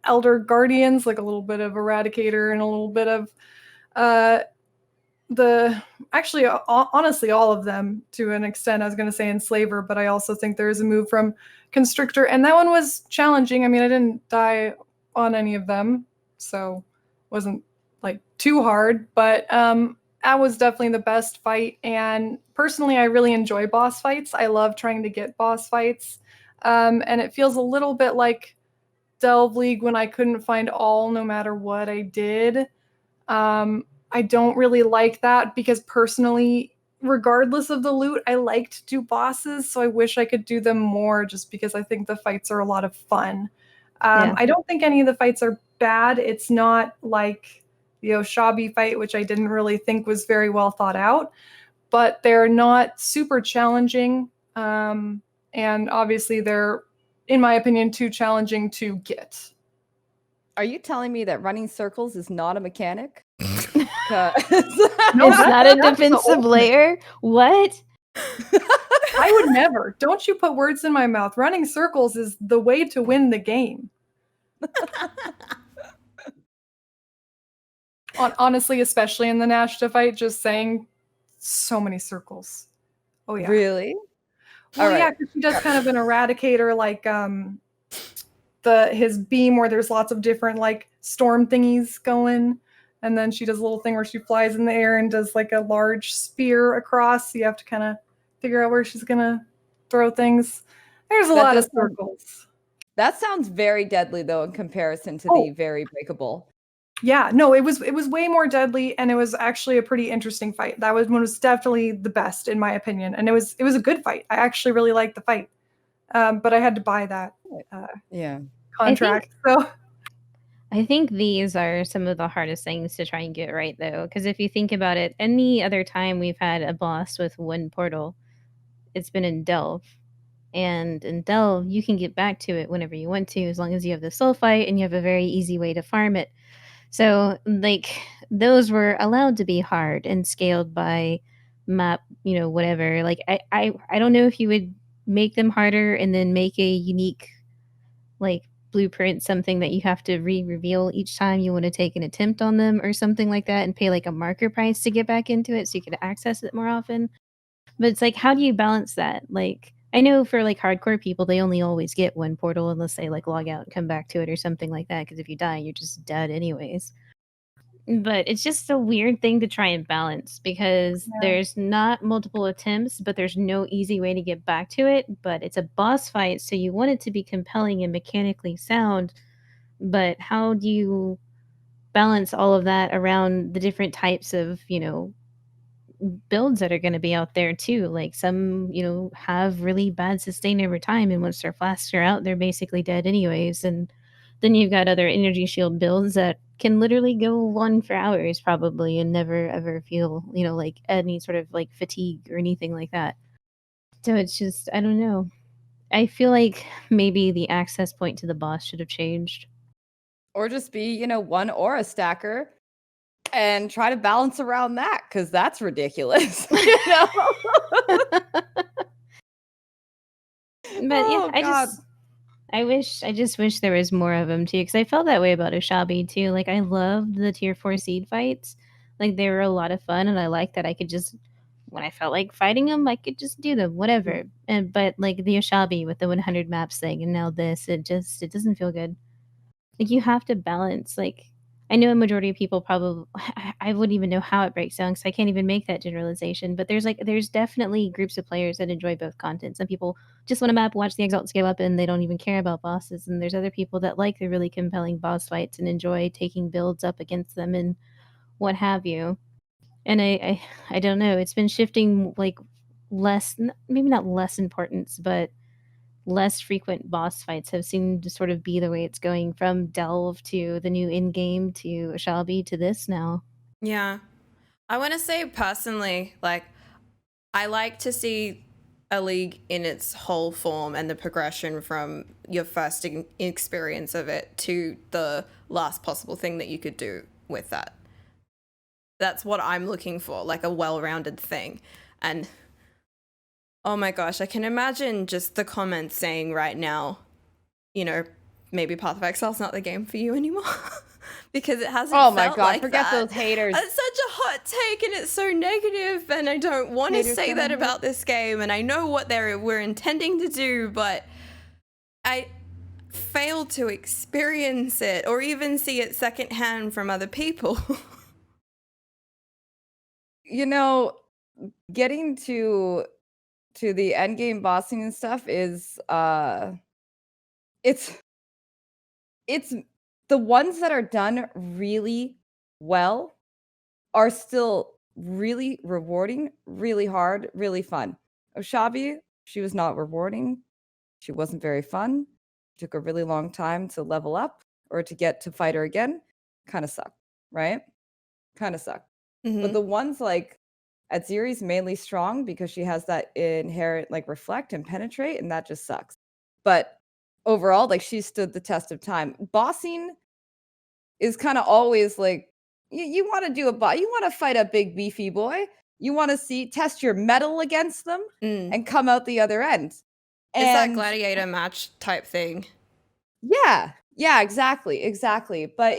Elder Guardians, like a little bit of Eradicator and a little bit of honestly, all of them to an extent. I was going to say Enslaver, but I also think there is a move from Constrictor, and that one was challenging. I mean, I didn't die on any of them, so wasn't like too hard, but that was definitely the best fight. And personally, I really enjoy boss fights. I love trying to get boss fights, and it feels a little bit like Delve League when I couldn't find all no matter what I did. I don't really like that because personally, regardless of the loot, I like to do bosses, so I wish I could do them more just because I think the fights are a lot of fun. Yeah. I don't think any of the fights are bad. It's not like the Oshabi fight, which I didn't really think was very well thought out, but they're not super challenging. And obviously they're, in my opinion, too challenging to get. Are you telling me that running circles is not a mechanic? No, It's not a that's the defensive ultimate. layer? What? I would never. Don't you put words in my mouth. Running circles is the way to win the game. Honestly, especially in the Nashta fight, just saying so many circles. Oh yeah. Really? Well, All yeah, right. because she does kind of an eradicator, like his beam where there's lots of different like storm thingies going, and then she does a little thing where she flies in the air and does like a large spear across. So you have to kind of figure out where she's gonna throw things. There's a lot of circles. That sounds very deadly though in comparison to the very breakable. Yeah, no, it was way more deadly, and it was actually a pretty interesting fight. That one was definitely the best in my opinion, and it was a good fight. I actually really liked the fight, but I had to buy that contract. I think these are some of the hardest things to try and get right, though, because if you think about it, any other time we've had a boss with one portal, it's been in Delve. And in Delve, you can get back to it whenever you want to, as long as you have the sulfite and you have a very easy way to farm it. So, like, those were allowed to be hard and scaled by map, whatever. Like, I don't know if you would make them harder and then make a unique, like, blueprint, something that you have to reveal each time you want to take an attempt on them or something like that, and pay like a marker price to get back into it so you could access it more often. But it's like, how do you balance that? Like, I know for like hardcore people, they only always get one portal unless they like log out and come back to it or something like that, because if you die, you're just dead anyways. But it's just a weird thing to try and balance because there's not multiple attempts, but there's no easy way to get back to it. But it's a boss fight, so you want it to be compelling and mechanically sound. But how do you balance all of that around the different types of, builds that are going to be out there too? Like some, have really bad sustain over time, and once their flasks are out, they're basically dead anyways. And then you've got other energy shield builds that can literally go on for hours probably and never ever feel, like any sort of like fatigue or anything like that. So it's just, I don't know. I feel like maybe the access point to the boss should have changed. Or just be, one aura stacker and try to balance around that, because that's ridiculous. But yeah, I just wish there was more of them too, because I felt that way about Oshabi too. Like, I loved the tier 4 seed fights. Like, they were a lot of fun, and I liked that I could just, when I felt like fighting them, I could just do them, whatever. But like the Oshabi with the 100 maps thing, and now this, it doesn't feel good. Like, you have to balance. Like, I know a majority of people probably I wouldn't even know how it breaks down because I can't even make that generalization. But there's definitely groups of players that enjoy both content. Some people just want to map, watch the Exalt scale up, and they don't even care about bosses. And there's other people that like the really compelling boss fights and enjoy taking builds up against them and what have you. And I don't know. It's been shifting like less, maybe not less importance, but less frequent boss fights have seemed to sort of be the way it's going from Delve to the new in-game to Shelby to this now. Yeah. I want to say personally, like, I like to see a league in its whole form and the progression from your first experience of it to the last possible thing that you could do with that. That's what I'm looking for, like a well-rounded thing. And oh my gosh, I can imagine just the comments saying right now, you know, maybe Path of Exile's not the game for you anymore. Because it hasn't Oh my felt god, like forget that. those haters. It's such a hot take and it's so negative, and I don't want to Haters say gonna that hate. about this game, and I know what we're intending to do, but I failed to experience it or even see it secondhand from other people. You know, getting to the end game bossing and stuff is it's the ones that are done really well are still really rewarding, really hard, really fun. Oshabi, she was not rewarding. She wasn't very fun. Took a really long time to level up or to get to fight her again. Kind of sucked, right? Kind of sucked. But the ones like Adziri's mainly strong because she has that inherent like reflect and penetrate, and that just sucks. But overall, like she stood the test of time. Bossing is kind of always like you want to do you want to fight a big beefy boy. You want to test your mettle against them and come out the other end. It's that And gladiator match type thing. yeah, exactly. But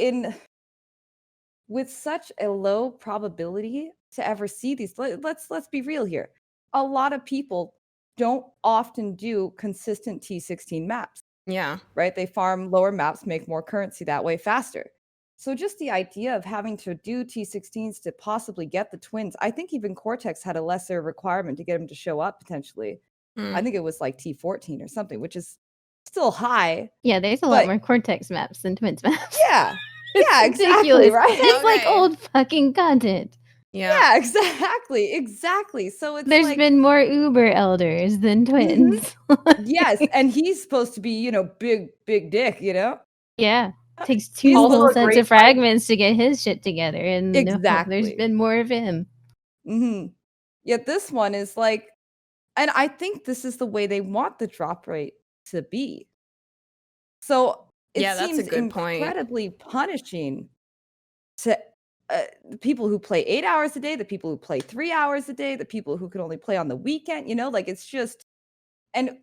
with such a low probability to ever see these, let's be real here. A lot of people don't often do consistent T16 maps. Yeah. Right? They farm lower maps, make more currency that way faster. So just the idea of having to do T16s to possibly get the twins, I think even Cortex had a lesser requirement to get him to show up potentially. I think it was like T14 or something, which is still high. Yeah, there's a lot more Cortex maps than Twins maps. Yeah. Yeah, exactly, right? It's like old fucking content. Yeah, exactly. So it's There's been more Uber elders than Twins. Yes, and he's supposed to be, you know, big dick, you know? Yeah. Takes two He's also whole a sets great of fragments to get his shit together. And no, there's Exactly. been more of him. Yet this one is like, and I think this is the way they want the drop rate to be. So it Yeah, that's a seems good point. incredibly punishing to the people who play 8 hours a day, the people who play 3 hours a day, the people who can only play on the weekend, you know, like it's just, and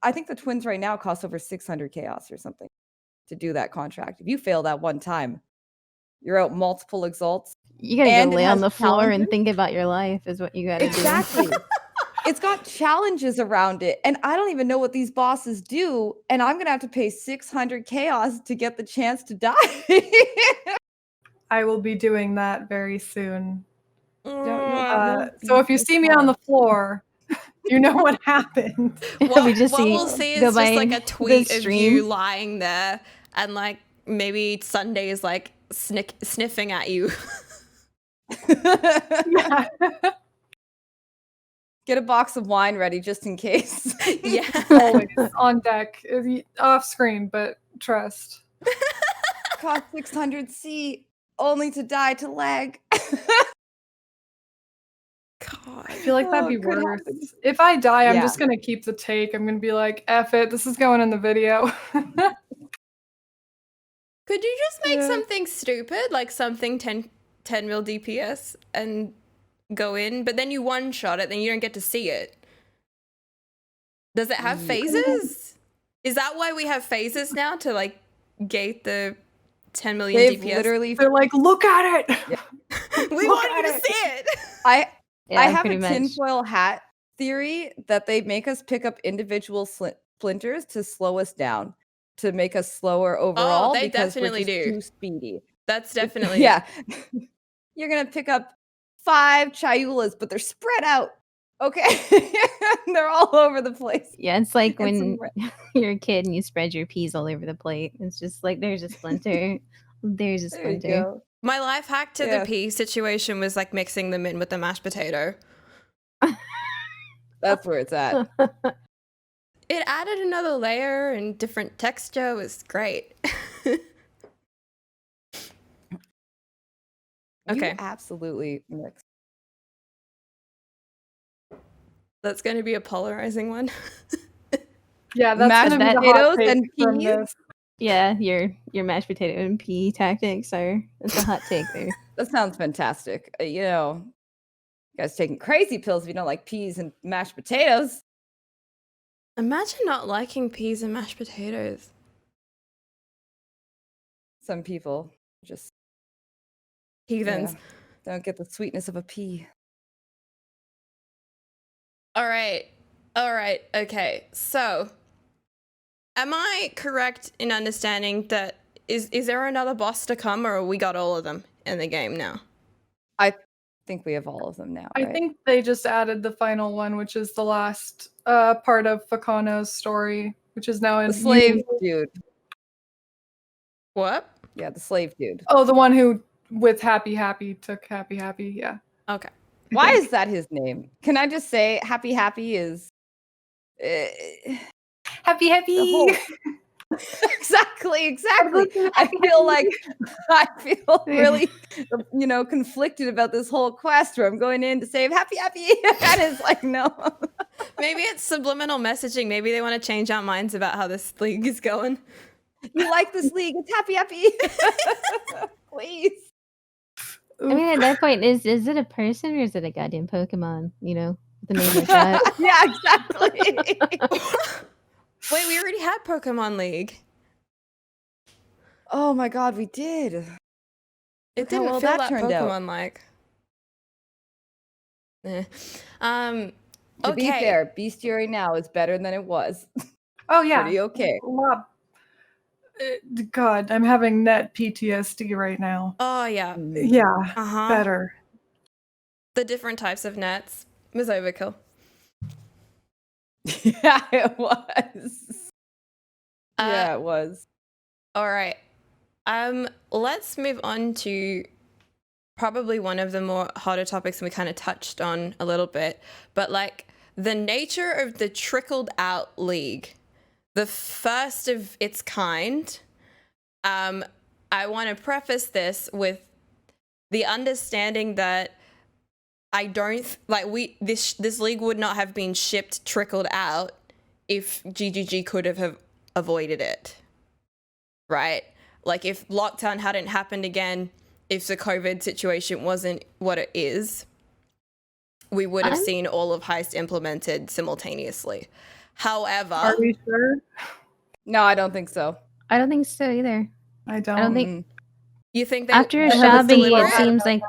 I think the twins right now cost over 600 chaos or something to do that contract. If you fail that one time, you're out multiple exalts. You gotta go lay on the floor and think about your life is what you gotta do. Exactly. It's got challenges around it, and I don't even know what these bosses do, and I'm gonna have to pay 600 chaos to get the chance to die. I will be doing that very soon. You'll If you see me on the floor, you know what happened. What We just we'll see is just like a tweet of stream. you lying there, and like maybe Sunday is like sniffing at you. Yeah. Get a box of wine ready just in case. Yeah. Always on deck. Off screen, but trust. Cost 600 C only to die to lag. God. I feel like that'd be could worse. happen. If I die, I'm Yeah. just gonna keep the take. I'm gonna be like, F it, this is going in the video. Could you just make Yeah. something stupid, like something 10 mil DPS and go in, but then you one shot it, then you don't get to see it? Does it have phases? Is that why we have phases now, to like gate the 10 million They've DPS? literally They're like, look at it. We Look want you at to it. see it. I have pretty a much. tinfoil hat theory that they make us pick up individual splinters to slow us down, to make us slower overall they because we're definitely just do. too speedy. That's definitely it. Yeah. You're gonna pick up 5 Chayulas, but they're spread out. Okay. They're all over the place. Yeah, it's like And some when you're a kid and you spread your peas all over the plate. It's just like there's a splinter. There's a There you splinter. go. My life hack to Yeah. the pea situation was like mixing them in with the mashed potato. That's where it's at. It added another layer and different texture. It was great. Okay. You absolutely mix. That's going to be a polarizing one. Yeah, that's Mashed gonna be the potatoes hot take and from peas? this. Yeah, your mashed potato and pea tactics are that's a hot take there. That sounds fantastic. You know, you guys taking crazy pills if you don't like peas and mashed potatoes. Imagine not liking peas and mashed potatoes. Some people just Heathens. don't get the sweetness of a pea. All right. Okay. So, am I correct in understanding that is there another boss to come, or we got all of them in the game now? I think we have all of them now. I right? think they just added the final one, which is the last part of Fakano's story, which is now in the slave dude. What? Yeah, the slave dude. Oh, the one who with Happy Happy took Happy Happy. Yeah. Okay. Why is that his name? Can I just say Happy Happy is Happy Happy. the whole exactly. I feel really conflicted about this whole quest where I'm going in to save Happy Happy. That is like no. Maybe it's subliminal messaging. Maybe they want to change our minds about how this league is going. You like this league? It's Happy Happy. Please. I mean, at that point, is it a person or is it a goddamn Pokemon? You know, the name like that. Yeah, exactly. Wait, we already had Pokemon League. Oh my god, we did. It Look how didn't well feel that that turned out. Pokemon like. To be Okay. fair, Bestiary now is better than it was. Oh yeah. Pretty okay. Wow. God, I'm having net PTSD right now. Oh yeah. Yeah, Uh-huh. better. The different types of nets was overkill. Yeah, it was. Yeah, it was. All right. Let's move on to probably one of the more hotter topics, and we kind of touched on a little bit, but like the nature of the trickled out league, the first of its kind. I want to preface this with the understanding that I don't like this league would not have been shipped trickled out if GGG could have avoided it. Right? Like if lockdown hadn't happened again, if the COVID situation wasn't what it is, we would have seen all of Heist implemented simultaneously. However, Are we sure? No, I don't think so. I don't think so either. I don't. I don't think you think they after they have a Ashabi, similar it seems like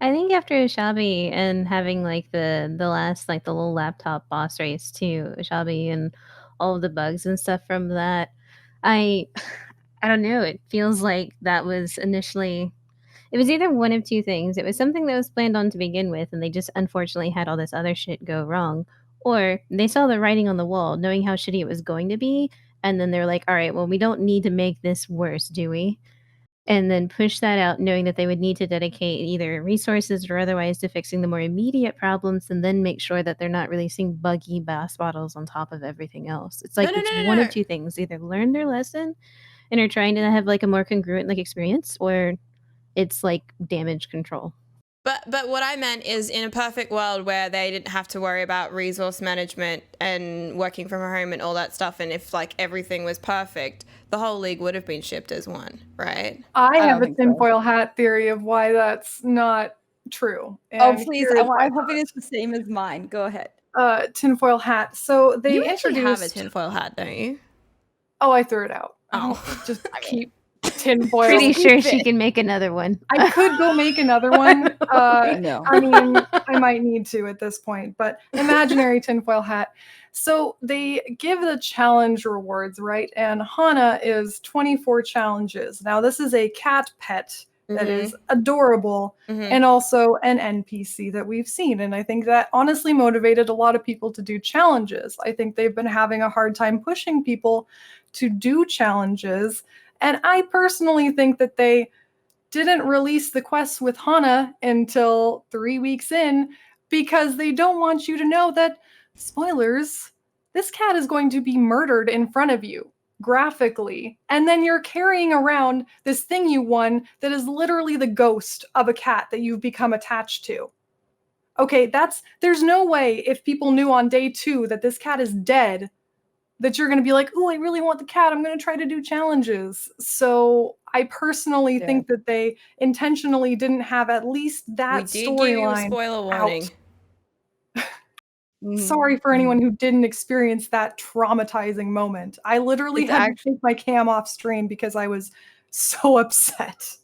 I think after Ashabi and having like the last like the little laptop boss race too, Ashabi and all of the bugs and stuff from that, I don't know. It feels like that was initially. It was either one of two things. It was something that was planned on to begin with, and they just unfortunately had all this other shit go wrong. Or they saw the writing on the wall, knowing how shitty it was going to be, and then they're like, all right, well, we don't need to make this worse, do we? And then push that out, knowing that they would need to dedicate either resources or otherwise to fixing the more immediate problems, and then make sure that they're not releasing buggy bass bottles on top of everything else. It's like one of two things. Either learn their lesson and are trying to have like a more congruent like experience, or it's like damage control. But what I meant is in a perfect world where they didn't have to worry about resource management and working from home and all that stuff, and if like everything was perfect, the whole league would have been shipped as one, right? I have a think so. tinfoil hat theory of why that's not true. Oh, And please. here's I'm hoping it's the same as mine. Go ahead. tinfoil hat. So they You actually introduced. have a tinfoil hat, don't you? Oh, I threw it out. Oh. Just keep tinfoil. Pretty sure she Stupid. can make another one. I could go make another one. No. I mean, I might need to at this point, but imaginary tinfoil hat. So they give the challenge rewards, right? And Hana is 24 challenges. Now, this is a cat pet that is adorable and also an NPC that we've seen. And I think that honestly motivated a lot of people to do challenges. I think they've been having a hard time pushing people to do challenges. And I personally think that they didn't release the quests with Hana until 3 weeks in because they don't want you to know that, spoilers, this cat is going to be murdered in front of you graphically. And then you're carrying around this thing you won that is literally the ghost of a cat that you've become attached to. Okay, there's no way if people knew on day 2 that this cat is dead that you're going to be like, oh, I really want the cat. I'm going to try to do challenges. So I personally think that they intentionally didn't have at least that storyline. We did give you a spoiler warning. Sorry for anyone who didn't experience that traumatizing moment. I literally had to take my cam off stream because I was so upset.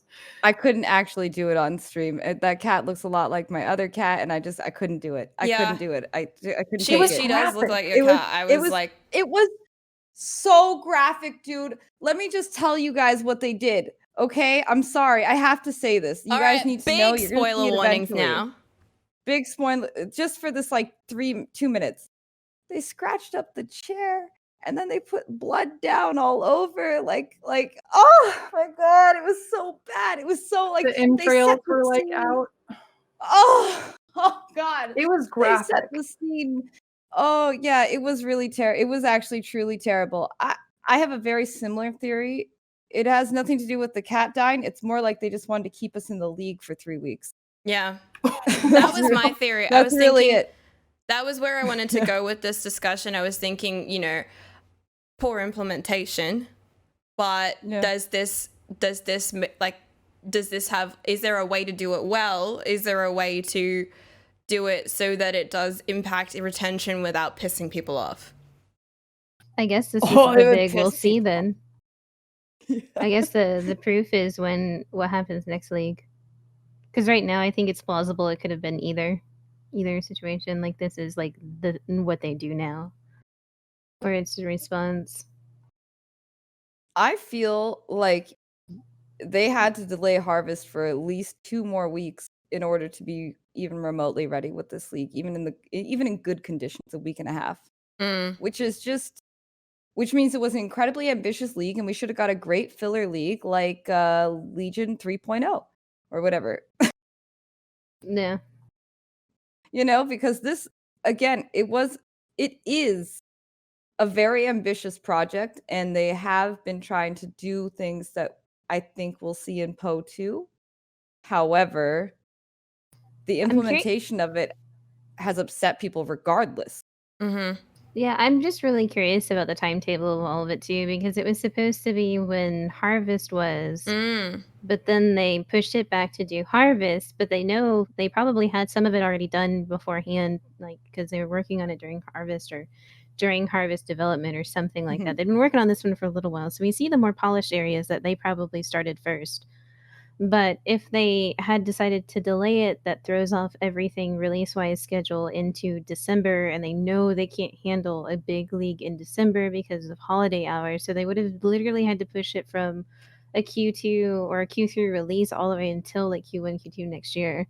I couldn't actually do it on stream. That cat looks a lot like my other cat, and I couldn't do it. I couldn't do it. I couldn't take it. She does look like your cat. It was so graphic, dude. Let me just tell you guys what they did. Okay, I'm sorry. I have to say this. You guys need to know. Big spoiler warnings now. Big spoiler, just for this like 2 minutes. They scratched up the chair and then they put blood down all over. Like, oh my god, it was so bad. It was so like the entrails were like out. Oh god. It was graphic. They set the scene. Oh yeah, it was really terrible. It was actually truly terrible. I have a very similar theory. It has nothing to do with the cat dying. It's more like they just wanted to keep us in the league for 3 weeks. Yeah. That was my theory. That's really it. That was where I wanted to go with this discussion. I was thinking, poor implementation, but is there a way to do it well? Is there a way to do it so that it does impact retention without pissing people off? I guess this is the big we'll see then. I guess the proof is what happens next league. Because right now I think it's plausible it could have been either situation. Like this is like what they do now. Or it's a response. I feel like they had to delay harvest for at least 2 more weeks in order to be even remotely ready with this league, even in good conditions, a week and a half. Which means it was an incredibly ambitious league, and we should have got a great filler league like Legion 3.0 or whatever. Yeah. Because this, again, it is a very ambitious project, and they have been trying to do things that I think we'll see in PoE 2. However, the implementation of it has upset people regardless. Yeah, I'm just really curious about the timetable of all of it too, because it was supposed to be when Harvest was, but then they pushed it back to do Harvest, but they know they probably had some of it already done beforehand, like because they were working on it during Harvest or during Harvest development or something like that. They've been working on this one for a little while, so we see the more polished areas that they probably started first. But if they had decided to delay it, that throws off everything release-wise schedule into December, and they know they can't handle a big league in December because of holiday hours. So they would have literally had to push it from a Q2 or a Q3 release all the way until like Q1, Q2 next year,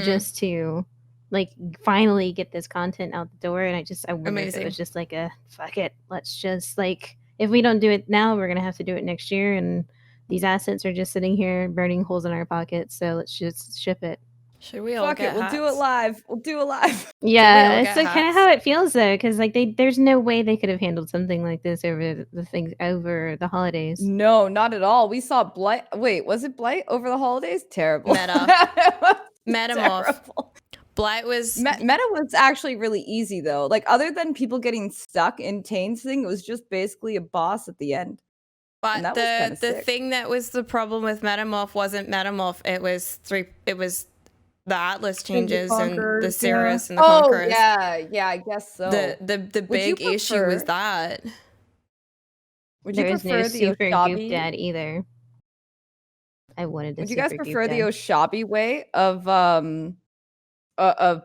just to like finally get this content out the door. And I wonder if it was just like fuck it, let's just like, if we don't do it now, we're gonna have to do it next year, and these assets are just sitting here burning holes in our pockets, so let's just ship it. Should we all get We'll do it live. We'll do it live. Yeah, it's like kind of how it feels though, because like there's no way they could have handled something like this over the holidays. No, not at all. We saw Blight. Wait, was it Blight over the holidays? Terrible. Metamorph. Blight was Meta was actually really easy though. Like other than people getting stuck in Tane's thing, it was just basically a boss at the end. But the thing that was the problem with Metamorph wasn't Metamorph. It was the Atlas changes and the Cirrus and the Conquerors. Yeah, I guess so. The big issue was that. Would you prefer no the super Oshabi? goop dad either. I wanted to Would you guys super prefer the down. Oshabi way of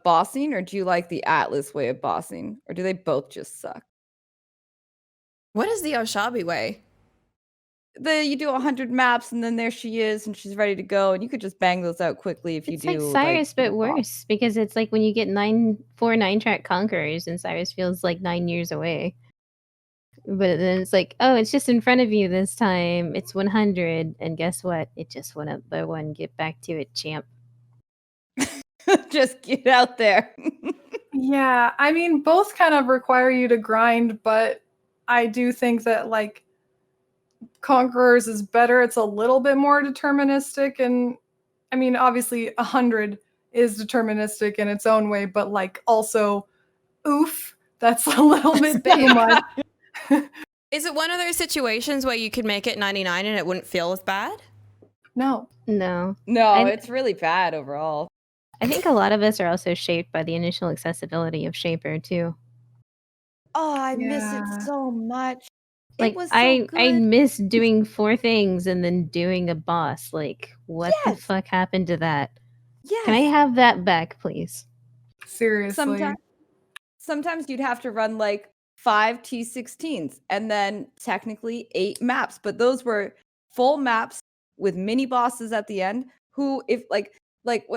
bossing, or do you like the Atlas way of bossing, or do they both just suck? What is the Oshabi way? You do 100 maps and then there she is and she's ready to go, and you could just bang those out quickly if you It's do like Cyrus, the but boss. worse, because it's like when you get 4 9-track Conquerors, and Cyrus feels like 9 years away. But then it's like, oh, it's just in front of you this time. It's 100, and guess what? It just went up by 1. Get back to it, champ. Just get out there. Yeah, I mean, both kind of require you to grind, but I do think that like Conquerors is better. It's a little bit more deterministic, and I mean, obviously 100 is deterministic in its own way, but like also, oof, that's a little bit too much. Is it one of those situations where you could make it 99 and it wouldn't feel as bad? No. No. No, it's really bad overall. I think a lot of us are also shaped by the initial accessibility of Shaper, too. Oh, I miss Yeah. it so much. Like, It was so I good. miss doing 4 things and then doing a boss. Like, what the Yes. fuck happened to that? Yes. Can I have that back, please? Seriously. Sometimes you'd have to run like 5 T16s and then technically 8 maps, but those were full maps with mini bosses at the end. Who, if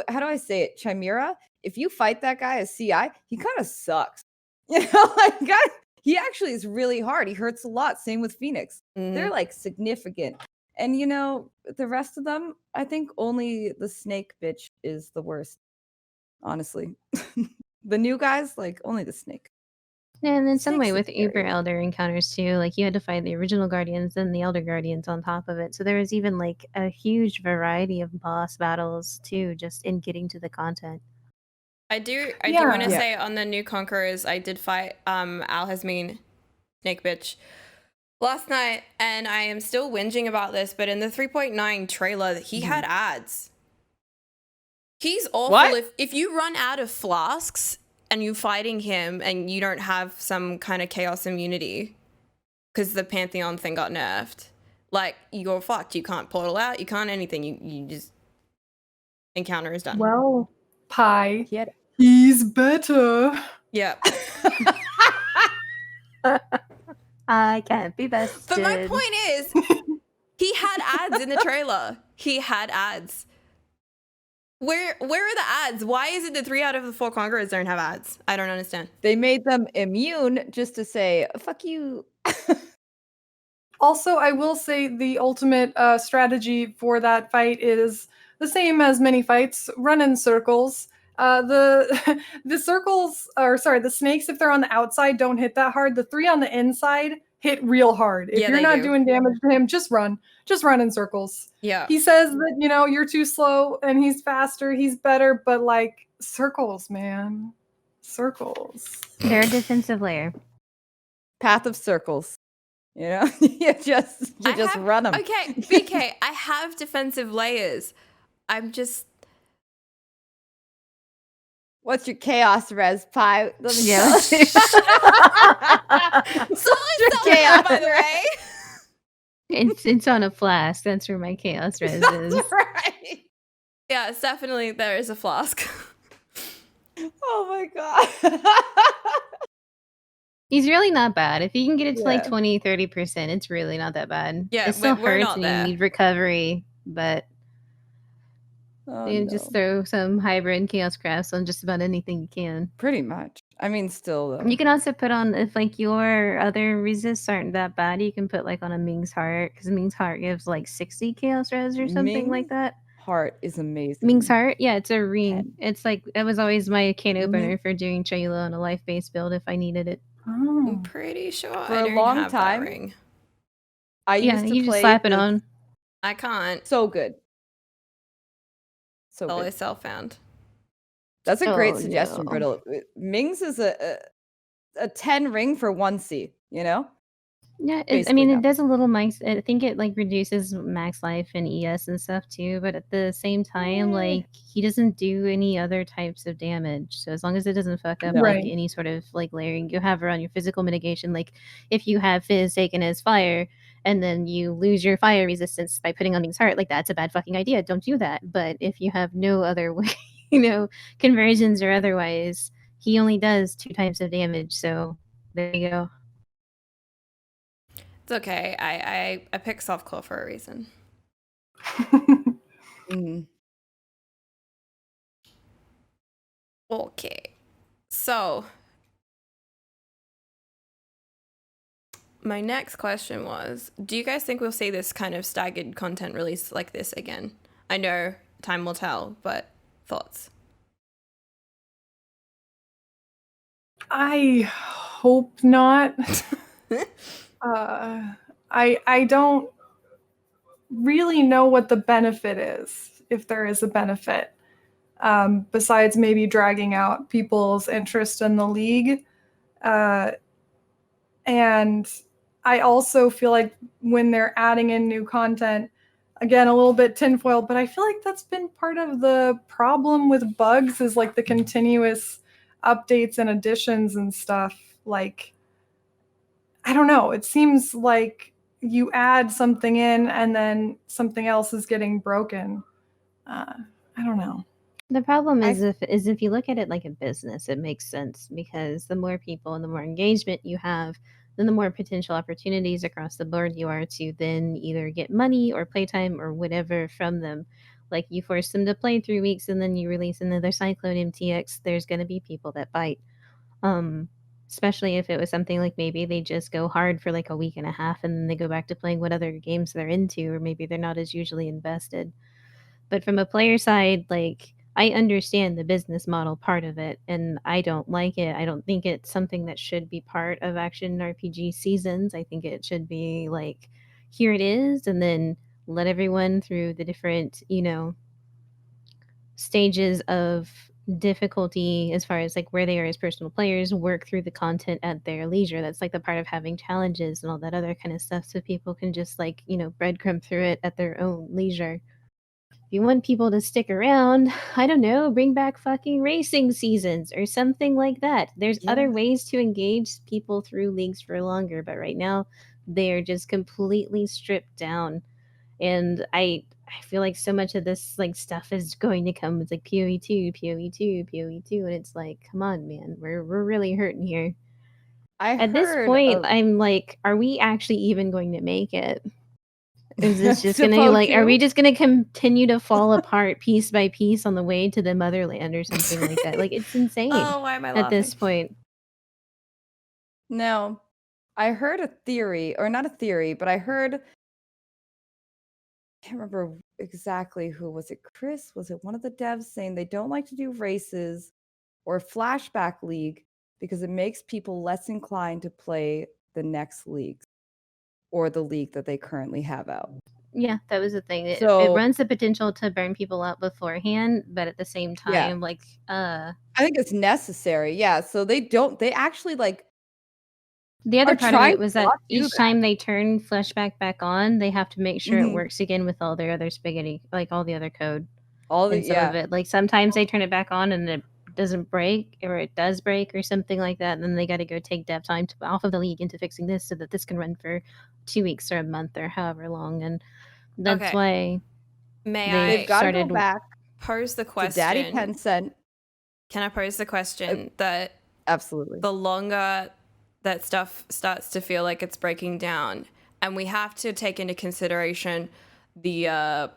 how do I say it? Chimera. If you fight that guy as CI, he kind of sucks. You know, he actually is really hard. He hurts a lot. Same with Phoenix. They're like significant. And you know, the rest of them, I think only the snake bitch is the worst. Honestly. The new guys, like only the snake. Yeah, and in some way Snake's with scary. Uber Elder encounters too, like you had to fight the original Guardians and the Elder Guardians on top of it. So there was even like a huge variety of boss battles too, just in getting to the content. I do Yeah. want to Yeah. say on the new Conquerors, I did fight Al Hasmin, Snake Bitch, last night, and I am still whinging about this, but in the 3.9 trailer, he had ads. He's awful. What? If you run out of flasks and you're fighting him and you don't have some kind of chaos immunity because the Pantheon thing got nerfed, like, you're fucked. You can't portal out. You can't anything. You just... Encounter is done. Well, Pie, He had he's better. Yeah. I can't be bested. But my point is, he had ads in the trailer. He had ads. Where are the ads? Why is it that 3 out of the 4 Conquerors don't have ads? I don't understand. They made them immune just to say, fuck you. Also, I will say the ultimate strategy for that fight is the same as many fights: run in circles. The the snakes, if they're on the outside, don't hit that hard. The 3 on the inside hit real hard. If Yeah, you're they not do. doing damage to him, just run in circles. Yeah. He says that, you know, you're too slow and he's faster, he's better, but like circles, man. Circles. They're a defensive layer. Path of circles. You know, you just run them. Okay, BK, I have defensive layers. I'm just... What's your chaos res, Pie? Let me Yeah. tell you. Solid chaos by the way. It's on a flask. That's where my chaos res is. That's right. Yeah, it's definitely there is a flask. Oh my god. He's really not bad. If you can get it to like Yeah. 20-30%, it's really not that bad. Yeah, it still we're hurts not and there. you need recovery, but Oh, you no. just throw some hybrid chaos crafts on just about anything you can. Pretty much. I mean, still though. You can also put on, if like your other resists aren't that bad, you can put like on a Ming's Heart, because Ming's Heart gives like 60 chaos res or something like Ming's that. Heart is amazing. Ming's Heart, yeah, it's a ring. 10. It's like, that was always my can opener Ming- for doing Chayla on a life-based build if I needed it. Oh. I'm pretty sure For I a don't long have time, that ring. I Yeah, used to you play just slap it the- on. I can't. So good. So All I good. self-found. That's a great Oh, suggestion, no. Brittle. Ming's is a 10 ring for 1C, you know? Yeah, I Basically mean, that. it does a little max. I think it like reduces max life and ES and stuff too. But at the same time, Yeah. like he doesn't do any other types of damage. So as long as it doesn't fuck up No. like Right. any sort of like layering you have around your physical mitigation, like if you have Fizz taken as fire and then you lose your fire resistance by putting on Ming's Heart, like that's a bad fucking idea. Don't do that. But if you have no other way, conversions or otherwise, he only does 2 types of damage. So there you go. It's okay. I picked softcore for a reason. Okay. So my next question was, do you guys think we'll see this kind of staggered content release like this again? I know time will tell, but thoughts? I hope not. I don't really know what the benefit is, if there is a benefit, besides maybe dragging out people's interest in the league. And I also feel like when they're adding in new content, again, a little bit tinfoil, but I feel like that's been part of the problem with bugs, is like the continuous updates and additions and stuff. Like, I don't know. It seems like you add something in and then something else is getting broken. I don't know. The problem is if you look at it like a business, it makes sense, because the more people and the more engagement you have, then the more potential opportunities across the board you are to then either get money or playtime or whatever from them. Like, you force them to play 3 weeks and then you release another Cyclone MTX, there's going to be people that bite. Especially if it was something like maybe they just go hard for like a week and a half and then they go back to playing what other games they're into, or maybe they're not as usually invested. But from a player side, like, I understand the business model part of it, and I don't like it. I don't think it's something that should be part of action RPG seasons. I think it should be like, here it is, and then let everyone through the different, stages of difficulty as far as like where they are as personal players, work through the content at their leisure. That's like the part of having challenges and all that other kind of stuff, so people can just like, breadcrumb through it at their own leisure. If you want people to stick around, I don't know, bring back fucking racing seasons or something like that. There's other ways to engage people through leagues for longer, but right now they're just completely stripped down. And I feel like so much of this like stuff is going to come with like PoE2, PoE2, PoE2, and it's like, come on, man, we're really hurting here. At this point, I'm like, are we actually even going to make it? Is this just gonna like, are we just gonna continue to fall apart piece by piece on the way to the motherland or something like that? Like, it's insane. Oh, why am I laughing? At this point? Now, I heard a theory, or not a theory, but I heard, I can't remember exactly who was it. Chris, was it one of the devs saying they don't like to do races or flashback league because it makes people less inclined to play the next league or the league that they currently have out. Yeah, that was the thing. It So runs the potential to burn people out beforehand, but at the same time, like, I think it's necessary. Yeah. So they actually like. The other part of it was that each that. time they turn flashback back on, they have to make sure it works again with all their other spaghetti, like all the other code. Of it. Like, sometimes they turn it back on and it doesn't break, or it does break or something like that, and then they got to go take dev time off of the league into fixing this so that this can run for 2 weeks or a month or however long. And that's why they've got to go back, pose the question to Daddy Tencent. Can I pose the question that absolutely, the longer that stuff starts to feel like it's breaking down, and we have to take into consideration the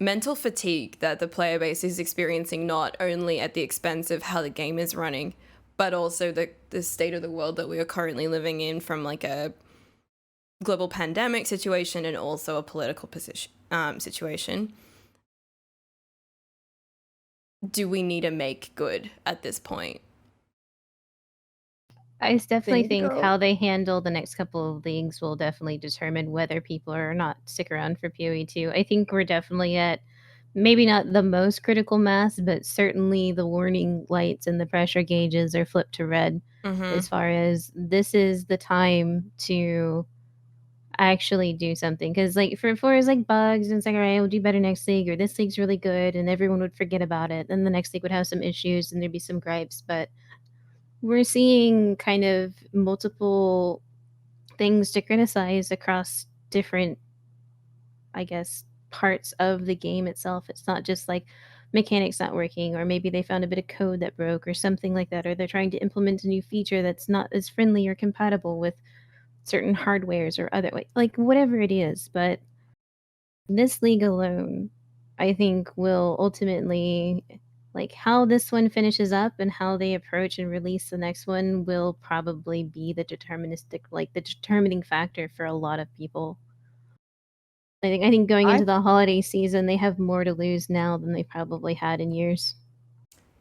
mental fatigue that the player base is experiencing, not only at the expense of how the game is running, but also the state of the world that we are currently living in, from like a global pandemic situation and also a political situation. Do we need to make good at this point? I definitely think how they handle the next couple of leagues will definitely determine whether people are not stick around for PoE2. I think we're definitely at maybe not the most critical mass, but certainly the warning lights and the pressure gauges are flipped to red, as far as this is the time to actually do something. Because like for as like bugs, and it's like, all right, we'll do better next league, or this league's really good, and everyone would forget about it, and the next league would have some issues and there'd be some gripes. But we're seeing kind of multiple things to criticize across different, I guess, parts of the game itself. It's not just like mechanics not working, or maybe they found a bit of code that broke or something like that, or they're trying to implement a new feature that's not as friendly or compatible with certain hardwares or other, like whatever it is. But this league alone, I think, will ultimately, like, how this one finishes up and how they approach and release the next one will probably be the determining factor for a lot of people. I think going into the holiday season, they have more to lose now than they probably had in years.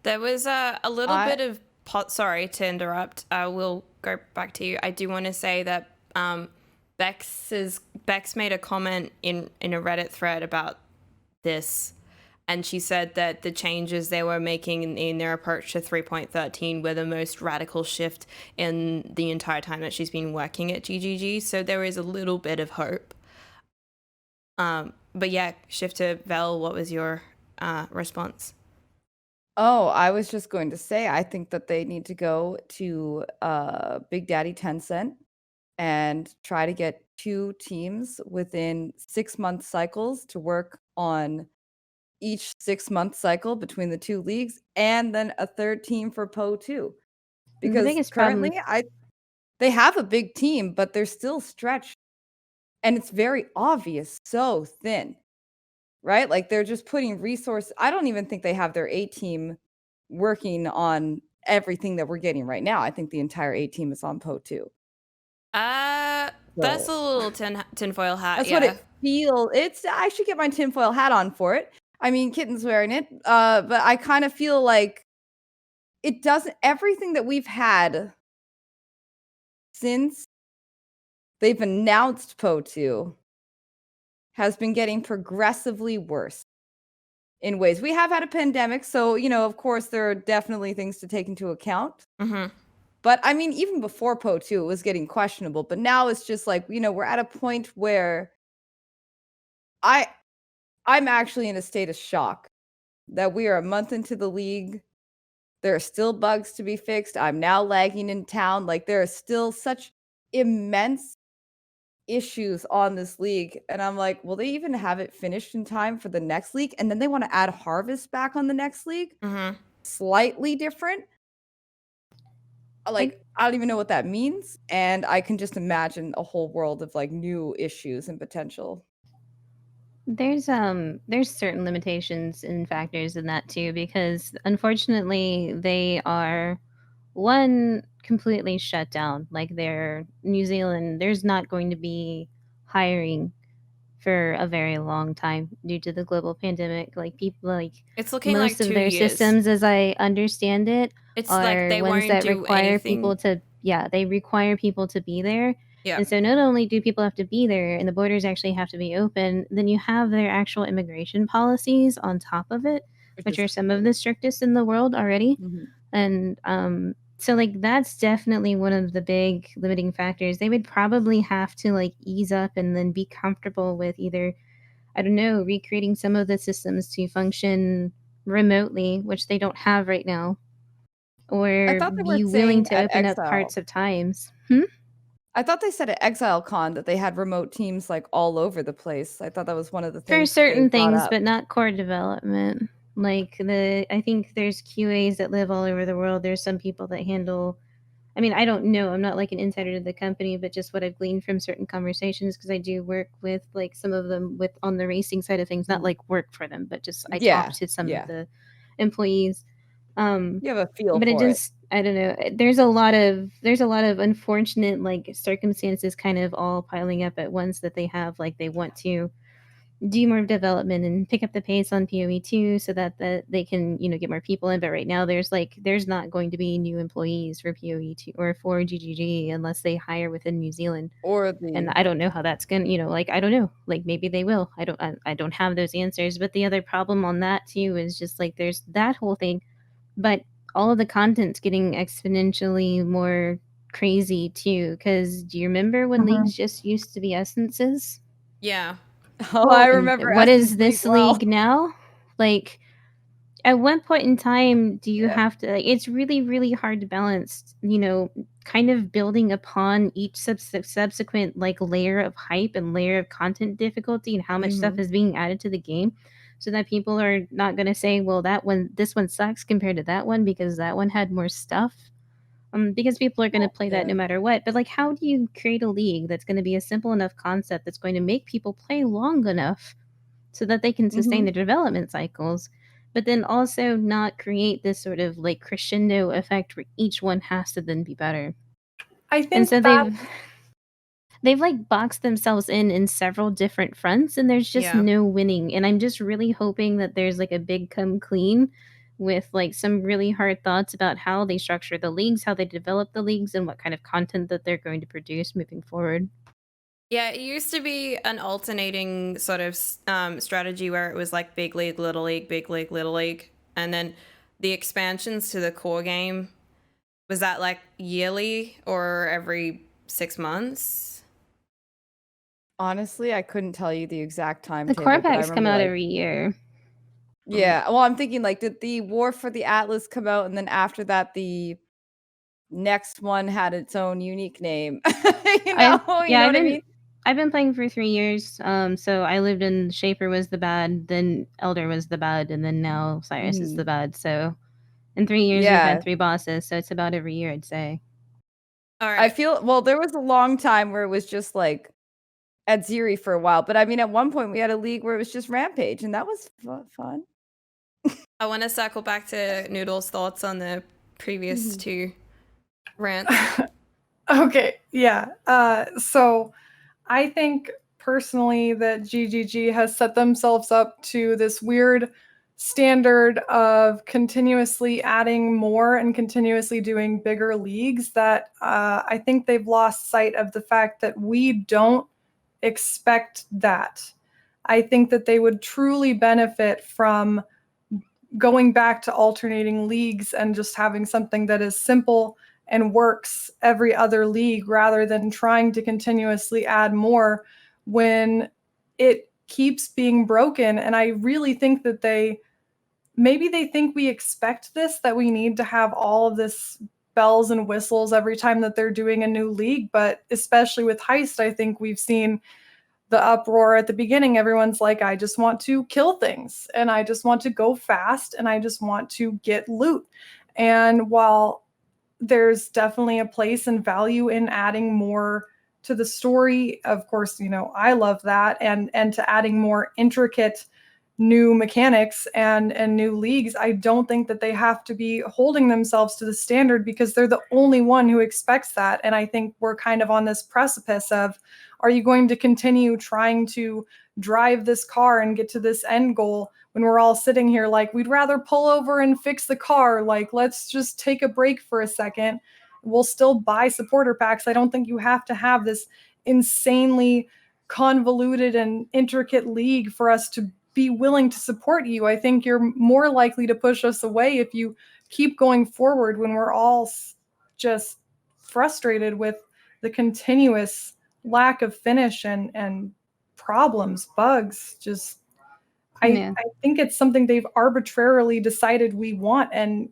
There was a little bit of sorry to interrupt. We'll go back to you. I do want to say that Bex made a comment in a Reddit thread about this, and she said that the changes they were making in their approach to 3.13 were the most radical shift in the entire time that she's been working at GGG. So there is a little bit of hope. But yeah, shift to Vel. What was your response? Oh, I was just going to say, I think that they need to go to Big Daddy Tencent and try to get 2 teams within 6-month cycles to work on each 6-month cycle between the 2 leagues, and then a 3rd team for Po2. Because currently, they have a big team, but they're still stretched, and it's very obvious, so thin. Right? Like, they're just putting resources. I don't even think they have their A team working on everything that we're getting right now. I think the entire A team is on Po2. That's a little tinfoil hat. That's what it feels. I should get my tinfoil hat on for it. I mean, Kitten's wearing it, but I kind of feel like it doesn't. Everything that we've had since they've announced Po2 has been getting progressively worse in ways. We have had a pandemic, so, of course, there are definitely things to take into account. Mm-hmm. But, I mean, even before Po2, it was getting questionable. But now it's just like, we're at a point where I'm actually in a state of shock that we are a month into the league. There are still bugs to be fixed. I'm now lagging in town. Like, there are still such immense issues on this league, and I'm like, will they even have it finished in time for the next league? And then they want to add harvest back on the next league. Slightly different. Like, I don't even know what that means, and I can just imagine a whole world of like new issues and potential. There's certain limitations and factors in that too, because unfortunately they are completely shut down. Like, New Zealand, there's not going to be hiring for a very long time due to the global pandemic. Like, people, like, it's looking most like 2 of their years. systems, as I understand it, it's are like they ones won't that do require anything. people to they require people to be there. Yeah. And so not only do people have to be there and the borders actually have to be open, then you have their actual immigration policies on top of it, which are some of the strictest in the world already. And so, like, that's definitely one of the big limiting factors. They would probably have to, like, ease up and then be comfortable with either, I don't know, recreating some of the systems to function remotely, which they don't have right now, or be willing to open up parts of times. I thought they said at ExileCon that they had remote teams like all over the place. I thought that was one of the things for certain things, but not core development. Like, I think there's QAs that live all over the world. There's some people that handle, I mean, I don't know. I'm not like an insider to the company, but just what I've gleaned from certain conversations, because I do work with like some of them on the racing side of things, not like work for them, but just I talk to some of the employees. You have a feel but for it just, I don't know. There's a lot of unfortunate like circumstances kind of all piling up at once that they have. Like, they want to do more development and pick up the pace on PoE2 so that they can, get more people in. But right now there's not going to be new employees for PoE2 or for GGG unless they hire within New Zealand. And I don't know how that's going to, I don't know, like, maybe they will. I don't have those answers. But the other problem on that too is just like there's that whole thing, but all of the content's getting exponentially more crazy too. Because do you remember when leagues just used to be essences? Yeah. Oh, I remember. What is this league now? Like, At what point in time do you Yeah. have to, like, it's really, really hard to balance, kind of building upon each subsequent like layer of hype and layer of content difficulty and how much stuff is being added to the game, so that people are not going to say, well, this one sucks compared to that one because that one had more stuff. Because people are going to play that no matter what. But like, how do you create a league that's going to be a simple enough concept that's going to make people play long enough so that they can sustain the development cycles, but then also not create this sort of like crescendo effect where each one has to then be better? I And think so that they've like boxed themselves in several different fronts, and there's just Yeah. no winning. And I'm just really hoping that there's like a big come clean with like some really hard thoughts about how they structure the leagues, how they develop the leagues, and what kind of content that they're going to produce moving forward. Yeah, it used to be an alternating sort of strategy where it was like big league, little league, big league, little league. And then the expansions to the core game, was that like yearly or every 6 months? Honestly, I couldn't tell you the exact The timetable. core but I packs come remember, out like, every year. yeah. Well, I'm thinking like, did the War for the Atlas come out, and then after that, the next one had its own unique name? you know what I mean? I've been playing for 3 years. So I lived in Shaper was the bad, then Elder was the bad, and then now Cyrus is the bad. So in 3 years we've had 3 bosses, so it's about every year, I'd say. All right. I feel, well, there was a long time where it was just like Adziri for a while, but I mean, at one point we had a league where it was just Rampage, and that was fun. I want to circle back to Noodle's thoughts on the previous two rants. Okay, yeah. So I think personally that GGG has set themselves up to this weird standard of continuously adding more and continuously doing bigger leagues that I think they've lost sight of the fact that we don't expect that. I think that they would truly benefit from going back to alternating leagues and just having something that is simple and works every other league rather than trying to continuously add more when it keeps being broken. And I really think that maybe they think we expect this, that we need to have all of this bells and whistles every time that they're doing a new league. But especially with Heist, I think we've seen the uproar at the beginning. Everyone's like, I just want to kill things and I just want to go fast and I just want to get loot. And while there's definitely a place and value in adding more to the story, of course, I love that, and to adding more intricate new mechanics and new leagues, I don't think that they have to be holding themselves to the standard because they're the only one who expects that. And I think we're kind of on this precipice of, are you going to continue trying to drive this car and get to this end goal when we're all sitting here like, we'd rather pull over and fix the car, like, let's just take a break for a second. We'll still buy supporter packs. I don't think you have to have this insanely convoluted and intricate league for us to be willing to support you. I think you're more likely to push us away if you keep going forward when we're all just frustrated with the continuous lack of finish and problems, bugs. Just I think it's something they've arbitrarily decided we want, and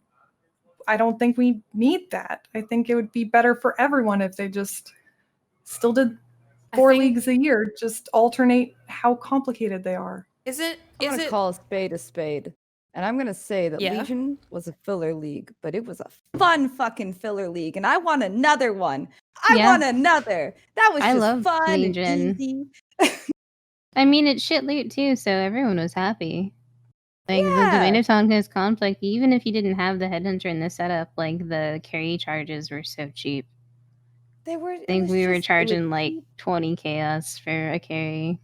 I don't think we need that. I think it would be better for everyone if they just still did 4 leagues a year, just alternate how complicated they are. I'm gonna call a spade, and I'm gonna say that Yeah. Legion was a filler league, but it was a fun fucking filler league, and I want another one. I want another. That was just fun Legion. and easy. I mean, it's shit loot too, so everyone was happy. Like the Domain of Tonka's conflict, even if you didn't have the headhunter in the setup, like the carry charges were so cheap. They were. I think we were charging like 20 chaos for a carry,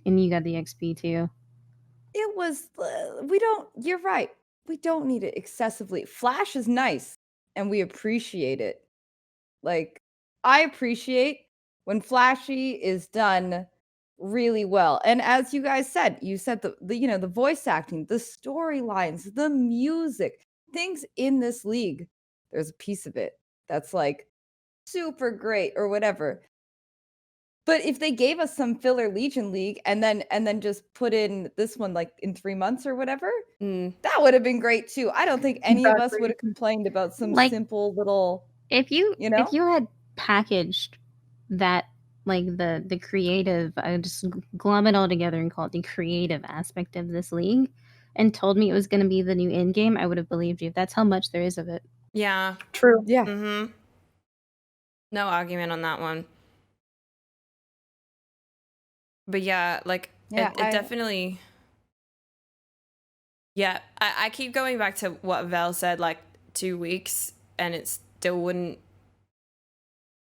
and you got the XP too. It was. You're right. We don't need it excessively. Flash is nice, and we appreciate it. Like, I appreciate when flashy is done really well. And as you guys said, the voice acting, the storylines, the music, things in this league, there's a piece of it that's like super great or whatever. But if they gave us some filler Legion League and then just put in this one like in 3 months or whatever, that would have been great too. I don't think any of us Exactly. would have complained about some Like, simple little, If you you know? if you had packaged that, like the creative, I would just glum it all together and call it the creative aspect of this league, and told me it was going to be the new end game, I would have believed you. That's how much there is of it. Yeah. True. Yeah. No argument on that one. But yeah, like it definitely. Yeah, I keep going back to what Vel said, like 2 weeks, and it still wouldn't.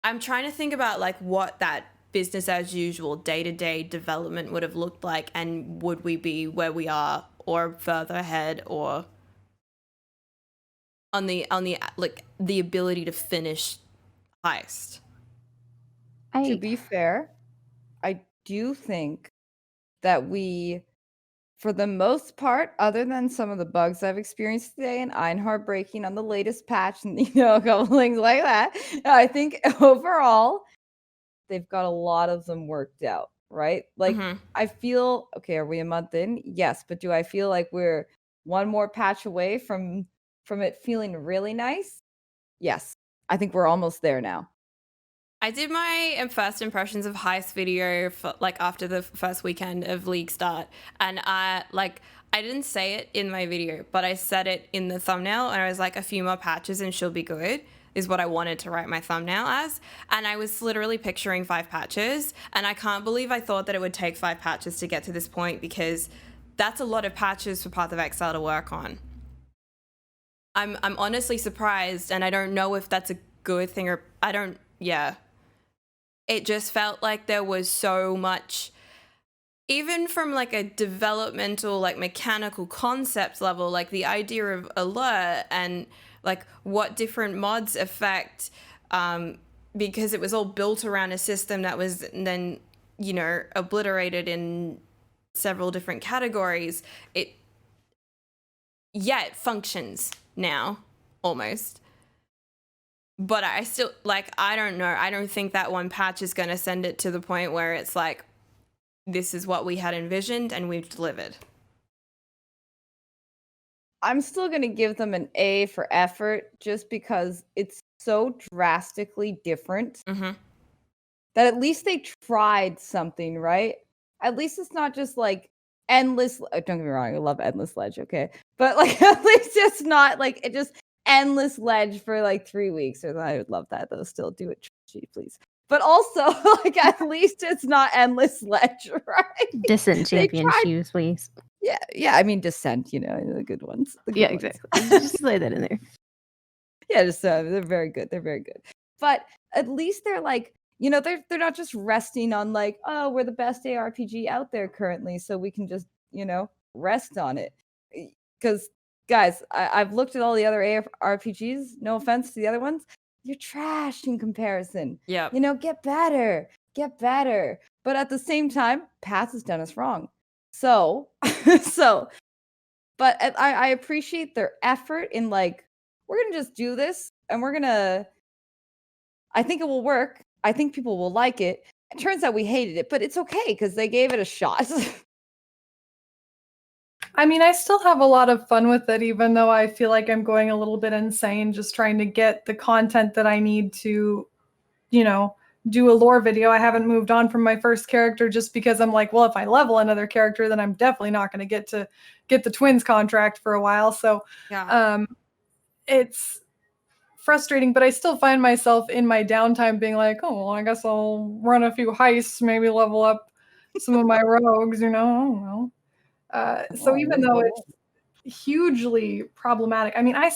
I'm trying to think about like what that business as usual day-to-day development would have looked like, and would we be where we are or further ahead, or on the like the ability to finish Heist. To be fair, I do think that we, for the most part, other than some of the bugs I've experienced today and Einhard breaking on the latest patch and, a couple things like that, I think overall they've got a lot of them worked out, right? Like, I feel, okay, are we a month in? Yes, but do I feel like we're one more patch away from it feeling really nice? Yes, I think we're almost there now. I did my first impressions of Heist video for, like, after the first weekend of League start, and I didn't say it in my video, but I said it in the thumbnail, and I was like, a few more patches and she'll be good, is what I wanted to write my thumbnail as, and I was literally picturing 5 patches, and I can't believe I thought that it would take 5 patches to get to this point, because that's a lot of patches for Path of Exile to work on. I'm honestly surprised, and I don't know if that's a good thing or it just felt like there was so much, even from like a developmental, like mechanical concept level, like the idea of alert and like what different mods affect, because it was all built around a system that was then, obliterated in several different categories. It functions now, almost. But I still, I don't know. I don't think that one patch is going to send it to the point where it's like, this is what we had envisioned and we've delivered. I'm still going to give them an A for effort, just because it's so drastically different that at least they tried something, right? At least it's not just like endless. Don't get me wrong, I love endless ledge, okay? But like, at least it's not like it just endless ledge for like 3 weeks. Or I would love that though. Still do it, please. But also, like, at least it's not endless ledge, right? Descent champion shoes, please. Yeah. I mean, Descent, the good ones. Exactly. Just lay that in there. Yeah, just they're very good. They're very good. But at least they're like, they're not just resting on like, oh, we're the best ARPG out there currently, so we can just, rest on it. Because guys, I've looked at all the other ARPGs. No offense to the other ones, you're trash in comparison. Yeah. Get better. But at the same time, Path has done us wrong. So, but I appreciate their effort in like, we're gonna just do this, and I think it will work. I think people will like it. It turns out we hated it, but it's okay because they gave it a shot. I mean, I still have a lot of fun with it, even though I feel like I'm going a little bit insane just trying to get the content that I need to, do a lore video. I haven't moved on from my first character just because I'm like, well, if I level another character, then I'm definitely not going to get the twins contract for a while. So it's frustrating, but I still find myself in my downtime being like, oh, well, I guess I'll run a few heists, maybe level up some of my rogues, I don't know. So even though it's hugely problematic, I mean, I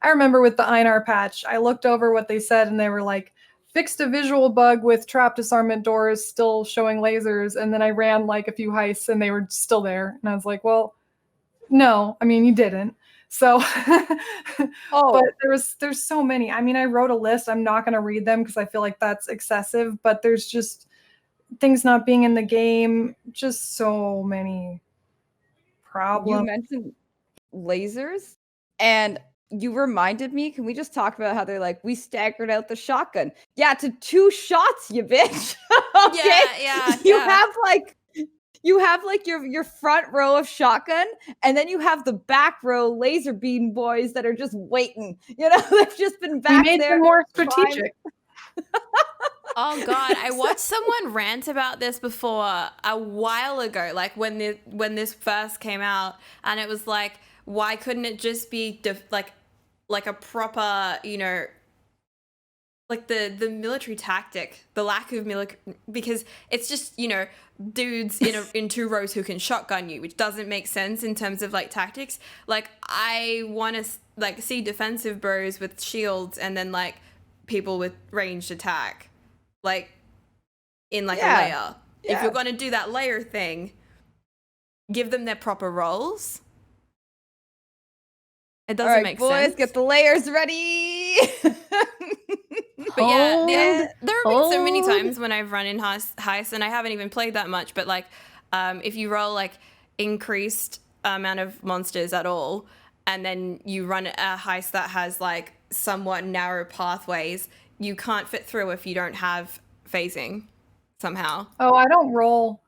remember with the Einar patch, I looked over what they said and they were like, fixed a visual bug with trap disarmament doors still showing lasers, and then I ran like a few heists and they were still there. And I was like, well, no, I mean, you didn't. So, but there's so many. I mean, I wrote a list. I'm not going to read them because I feel like that's excessive, but there's just things not being in the game, just so many problems. You mentioned lasers, and you reminded me, can we just talk about how they're like, we staggered out the shotgun? Yeah, to 2 shots, you bitch. Okay, Yeah, you yeah. have like your front row of shotgun, and then you have the back row laser beam boys that are just waiting. You know, they've just been We back made there. them more trying- strategic. Oh God, I watched someone rant about this before a while ago, like when this first came out, and it was like, why couldn't it just be like a proper, like the military tactic, the lack of military, because it's just, dudes in two rows who can shotgun you, which doesn't make sense in terms of like tactics. Like I want to like see defensive bros with shields and then like people with ranged attack, like in like a layer. If you're going to do that layer thing, give them their proper roles. It doesn't make boys, sense. get the layers ready. But yeah, there have been so many hold. times when I've run in Heist, and I haven't even played that much, but like if you roll like increased amount of monsters at all, and then you run a Heist that has like somewhat narrow pathways, you can't fit through if you don't have phasing somehow. Oh, I don't roll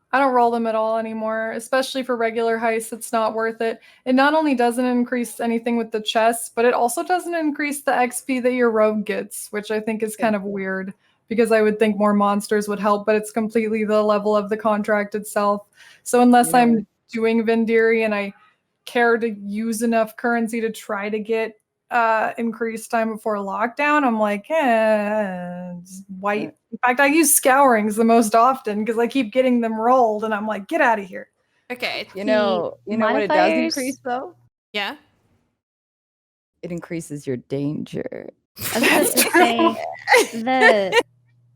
them at all anymore, especially for regular heists. It's not worth it. It not only doesn't increase anything with the chests, but it also doesn't increase the XP that your rogue gets, which I think is kind of weird because I would think more monsters would help, but it's completely the level of the contract itself. So unless I'm doing Vendiri and I care to use enough currency to try to get increased time before lockdown, I'm like, just white. In fact, I use scourings the most often because I keep getting them rolled, and I'm like, get out of here. Okay. You know what it does modifiers- increase though? Yeah. It increases your danger. I was about to say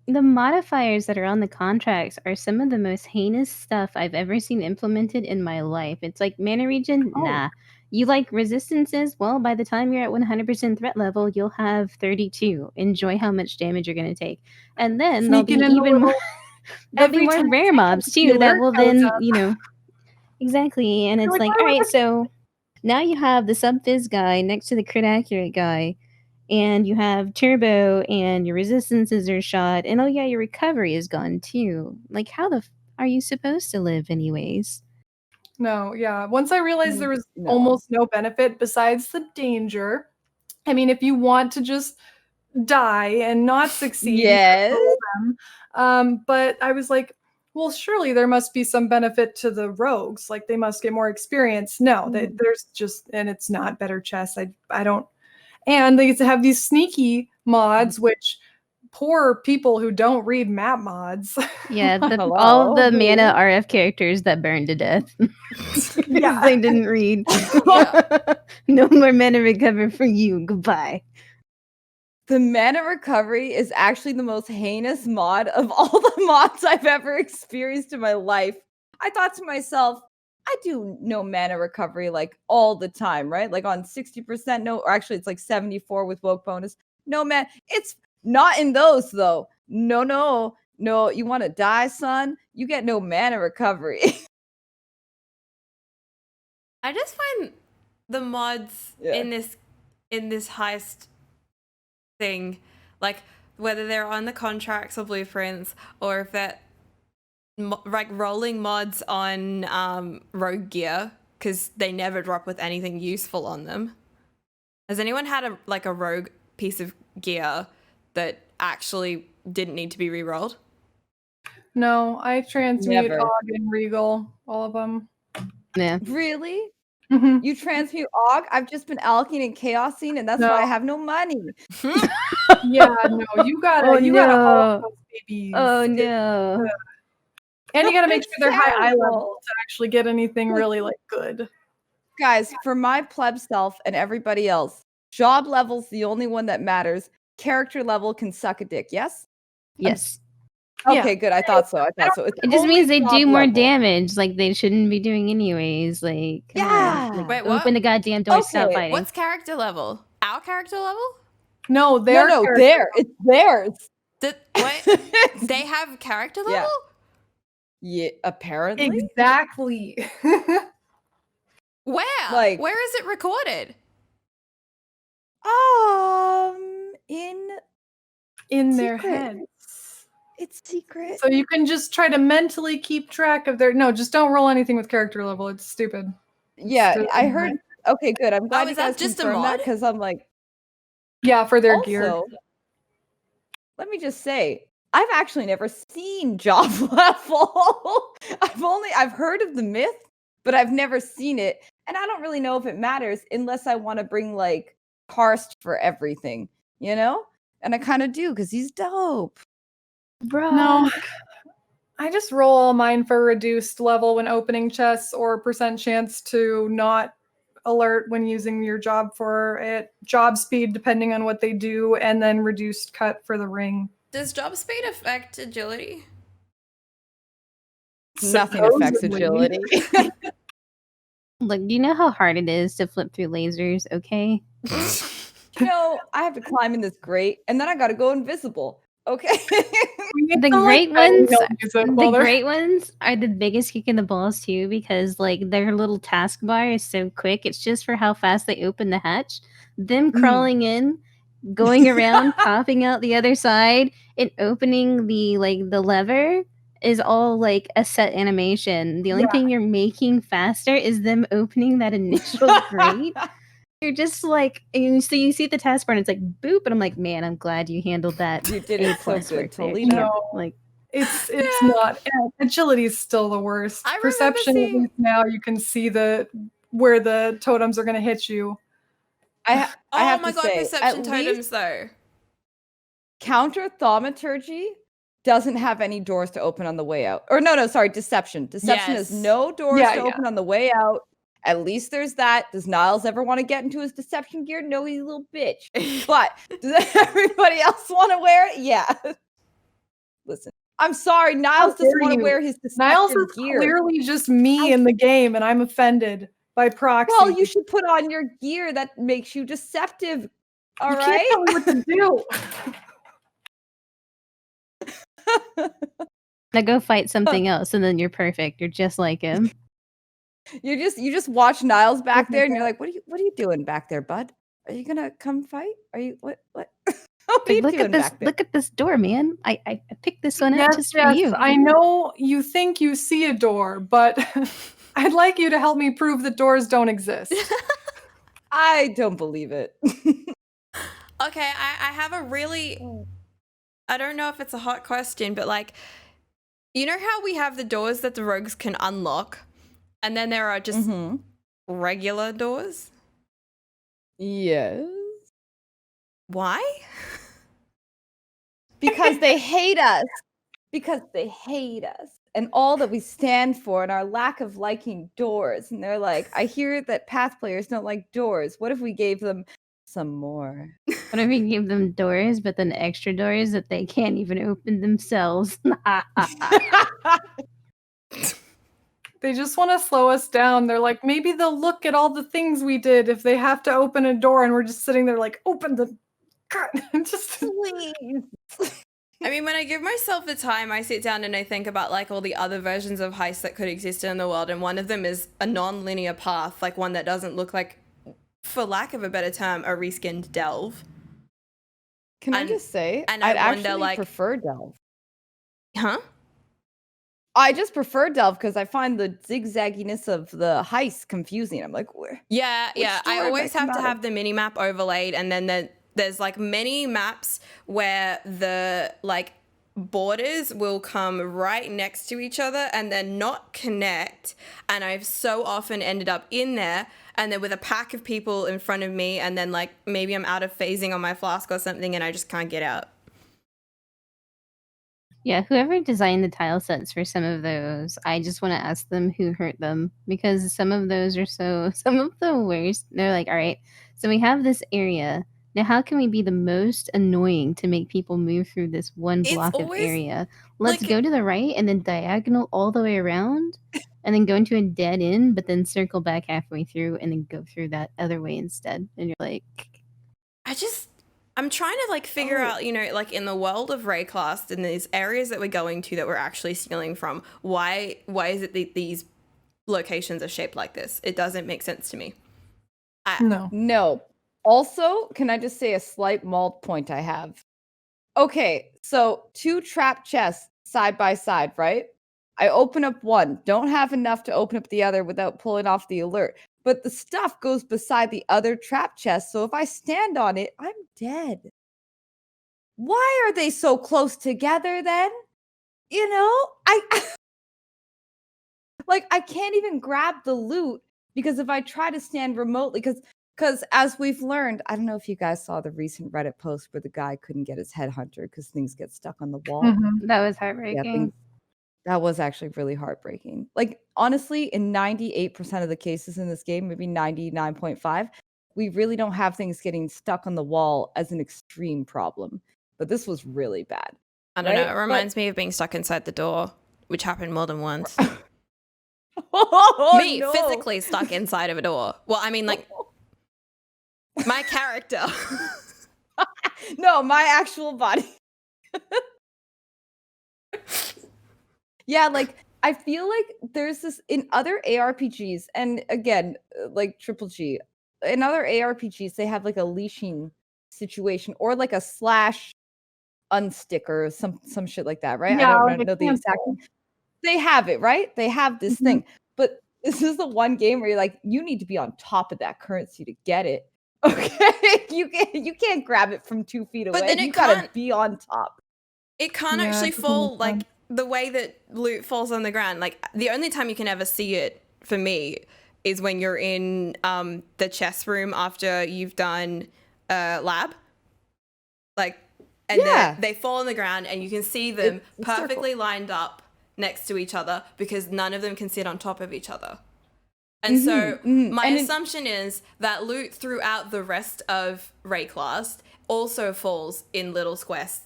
the modifiers that are on the contracts are some of the most heinous stuff I've ever seen implemented in my life. It's like mana region, nah. You like resistances? Well, by the time you're at 100% threat level, you'll have 32. Enjoy how much damage you're going to take. And then there'll be Sneaking in a even more little- there'll be every more 10 rare seconds, mobs the too that alert will goes then, up. exactly. And it's like, like, why all was right, I- so now you have the sub fizz guy next to the crit accurate guy, and you have turbo, and your resistances are shot, and oh yeah, your recovery is gone too. Like, how the are you supposed to live, anyways? No, yeah. Once I realized there was No. almost no benefit besides the danger. I mean, if you want to just die and not succeed, you can roll them. But I was like, well, surely there must be some benefit to the rogues. Like they must get more experience. No, there's just, and it's not better chess. I don't. And they get to have these sneaky mods, which poor people who don't read map mods. Yeah, Hello, all the who? mana RF characters that burned to death because Yeah. they didn't read. Yeah. No more mana recover for you. Goodbye. The mana recovery is actually the most heinous mod of all the mods I've ever experienced in my life. I thought to myself, I do no mana recovery like all the time, right? Like on 60%, no, or actually it's like 74 with woke bonus. No man, it's not in those though. No, you want to die, son? You get no mana recovery. I just find the mods in this heist thing, like whether they're on the contracts or blueprints, or if they're like rolling mods on rogue gear, because they never drop with anything useful on them. Has anyone had a rogue piece of gear that actually didn't need to be re-rolled? No, I transmute Never. Og and Regal, all of them. Yeah. Really? Mhm. You transmute Og? I've just been alching and chaosing, and that's No. why I have no money. Yeah, no, you gotta, Oh, you gotta haul no. those babies. Oh no. And you gotta make It's sure they're high eye terrible. level to actually get anything really like good. Guys, for my pleb self and everybody else, job level's the only one that matters. Character level can suck a dick, yes? Yes. Yeah. Okay, good. I thought so. It's It just only means they job do more level. damage, like they shouldn't be doing anyways. Like, come on. Like, Wait, what? open the goddamn door, stop Okay, fighting. What's character level? Our character level? No, No, they're it's theirs. Wait, they have character level? Yeah, apparently. exactly. Where? Like- Where is it recorded? In In their Secret. heads. It's secret. So you can just try to mentally keep track of their. No, just don't roll anything with character level. It's stupid. Yeah, Stupid. I heard. Okay, good. I'm glad you is that guys just a confirmed that mod? because I'm like, Yeah, for their gear. also, let me just say, I've actually never seen job level. I've heard of the myth, but I've never seen it. And I don't really know if it matters unless I want to bring like Karst for everything, you know? And I kind of do because he's dope. No, I just roll all mine for reduced level when opening chests or percent chance to not alert when using your job for it, job speed depending on what they do, and then reduced cut for the ring. Does job speed affect agility? Nothing affects Supposedly. agility. Look, do you know how hard it is to flip through lasers? Okay. You know, I have to climb in this grate, and then I got to go invisible. Okay. We need The some, like, great ones, manual music while the they're- great ones are the biggest kick in the balls too, because like their little taskbar is so quick. It's just for how fast they open the hatch. Them crawling in, going around, popping out the other side, and opening the lever is all like a set animation. The only thing you're making faster is them opening that initial grate. You're just like, and so you see the taskbar and it's like boop, and I'm like, man, I'm glad you handled that. You did A it so plus good, work there. Toledo. Yeah, No. like It's not. Agility is still the worst. I remember Perception, at seeing- least now you can see where the totems are going to hit you. I have Oh my to god, say, perception at totems least though. counter thaumaturgy doesn't have any doors to open on the way out. Or no, sorry, deception. Deception has Yes. no doors Yeah, to yeah. open on the way out. At least there's that. Does Niles ever want to get into his deception gear? No, he's a little bitch. But does everybody else want to wear it? Yeah. Listen, I'm sorry, Niles doesn't dare want to you. wear his deception Niles is gear. clearly just me in the game, and I'm offended by proxy. Well, you should put on your gear that makes you deceptive. All You right. can't tell me what to do. now go fight something else, and then you're perfect. You're just like him. You just watch Niles back my there, and you're like, what are you doing back there, bud? Are you gonna come fight? Are you what? What are Like, you look doing at this! back there? Look at this door, man. I picked this one out Yes, just for yes, you. I know you think you see a door, but I'd like you to help me prove that doors don't exist. I don't believe it. Okay, I have a really, I don't know if it's a hot question, but like, you know how we have the doors that the rogues can unlock, and then there are just regular doors? Yes. Why? Because they hate us. Because they hate us. And all that we stand for and our lack of liking doors. And they're like, I hear that Path players don't like doors. What if we gave them some more? What if you give them doors, but then extra doors that they can't even open themselves? They just want to slow us down. They're like, maybe they'll look at all the things we did if they have to open a door, and we're just sitting there like, open the. Just Please. I mean, when I give myself the time, I sit down and I think about like all the other versions of Heist that could exist in the world, and one of them is a non-linear path, like one that doesn't look like, for lack of a better term, a reskinned delve. Can I And- just say, and I'd I wonder, actually like- prefer Delve. Huh? I just prefer Delve because I find the zigzagginess of the heist confusing. I'm like, where? Yeah, Which yeah. door I am I always have to coming out have the mini map overlaid, and then there's like many maps where the like borders will come right next to each other and then not connect. And I've so often ended up in there and then with a pack of people in front of me, and then like maybe I'm out of phasing on my flask or something and I just can't get out. Yeah, whoever designed the tile sets for some of those, I just want to ask them who hurt them, because some of those are some of the worst. They're like, all right, so we have this area. Now, how can we be the most annoying to make people move through this one It's block of always, area? Let's like- go to the right and then diagonal all the way around and then go into a dead end, but then circle back halfway through and then go through that other way instead. And you're like, I'm trying to like figure out, you know, like in the world of Raycast and these areas that we're going to that we're actually stealing from, why is it that these locations are shaped like this? It doesn't make sense to me. no. No. Also, can I just say a slight malt point I have? Okay, so 2 trap chests side by side, right? I open up one, don't have enough to open up the other without pulling off the alert. But the stuff goes beside the other trap chest, so if I stand on it, I'm dead. Why are they so close together then? You know, I like I can't even grab the loot because if I try to stand remotely, because as we've learned, I don't know if you guys saw the recent Reddit post where the guy couldn't get his headhunter because things get stuck on the wall. Mhm. That was Yeah, heartbreaking. that was actually really heartbreaking. Like, honestly, in 98% of the cases in this game, maybe 99.5, we really don't have things getting stuck on the wall as an extreme problem. But this was really bad. I don't know. Right? It But- reminds me of being stuck inside the door, which happened more than once. Oh, Me no. physically stuck inside of a door. Well, I mean, like my character. No, my actual body. Yeah, like I feel like there's this in other ARPGs, and again, like Triple G, in other ARPGs, they have like a leashing situation or like a slash unsticker, some shit like that, right? I Yeah, don't like a know the exact. cancel. They have it, right? They have this Mhm. thing, but this is the one game where you're like, you need to be on top of that currency to get it. Okay, you can't grab it from 2 feet away. But then it you gotta can't- be on top. It can't Yeah, actually it doesn't fall make like sense. the way that loot falls on the ground. Like the only time you can ever see it for me is when you're in the chess room after you've done lab. Like, and Yeah. they fall on the ground and you can see them It's circle. perfectly lined up next to each other because none of them can sit on top of each other. And so my And assumption is that loot throughout the rest of Rayclast also falls in little squares,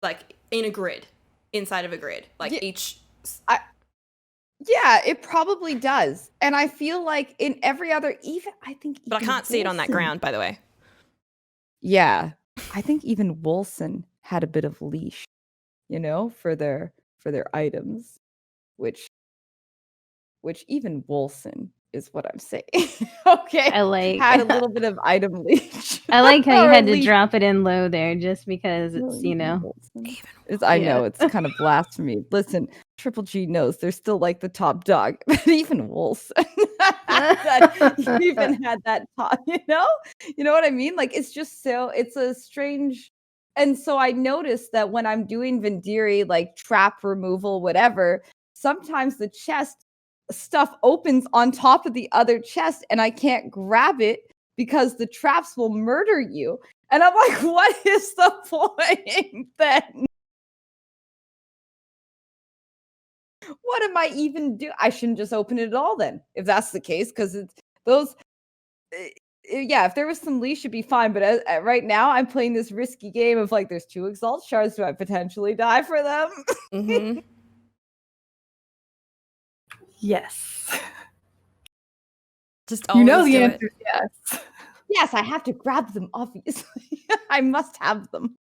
like in a grid, inside of a grid, like Yeah. each. Yeah, it probably does. And I feel like in every other, I think. But I even can't see it on that Wilson- ground, by the way. Yeah, I think even Wilson had a bit of leash, for their items, which even Wilson is what I'm saying. Okay, I like had a little bit of item leash. I like how you Or had to leash. drop it in low there just because No, it's, even Wilson. I Yeah. know it's kind of blasphemy. Listen, Triple G knows they're still like the top dog, but even Wilson even had that top. You know what I mean? Like it's just it's a strange. And so I noticed that when I'm doing Vendiri, like trap removal, whatever, sometimes the chest stuff opens on top of the other chest, and I can't grab it because the traps will murder you. And I'm like, what is the point then? What am I even doing? I shouldn't just open it at all then, if that's the case, because it's those. Yeah, if there was some leash, it'd be fine. But right now, I'm playing this risky game of like, there's 2 exalt shards. Do I potentially die for them? Mm-hmm. Yes. Just You know always the do answer it. is yes. Yes, I have to grab them, obviously. I must have them.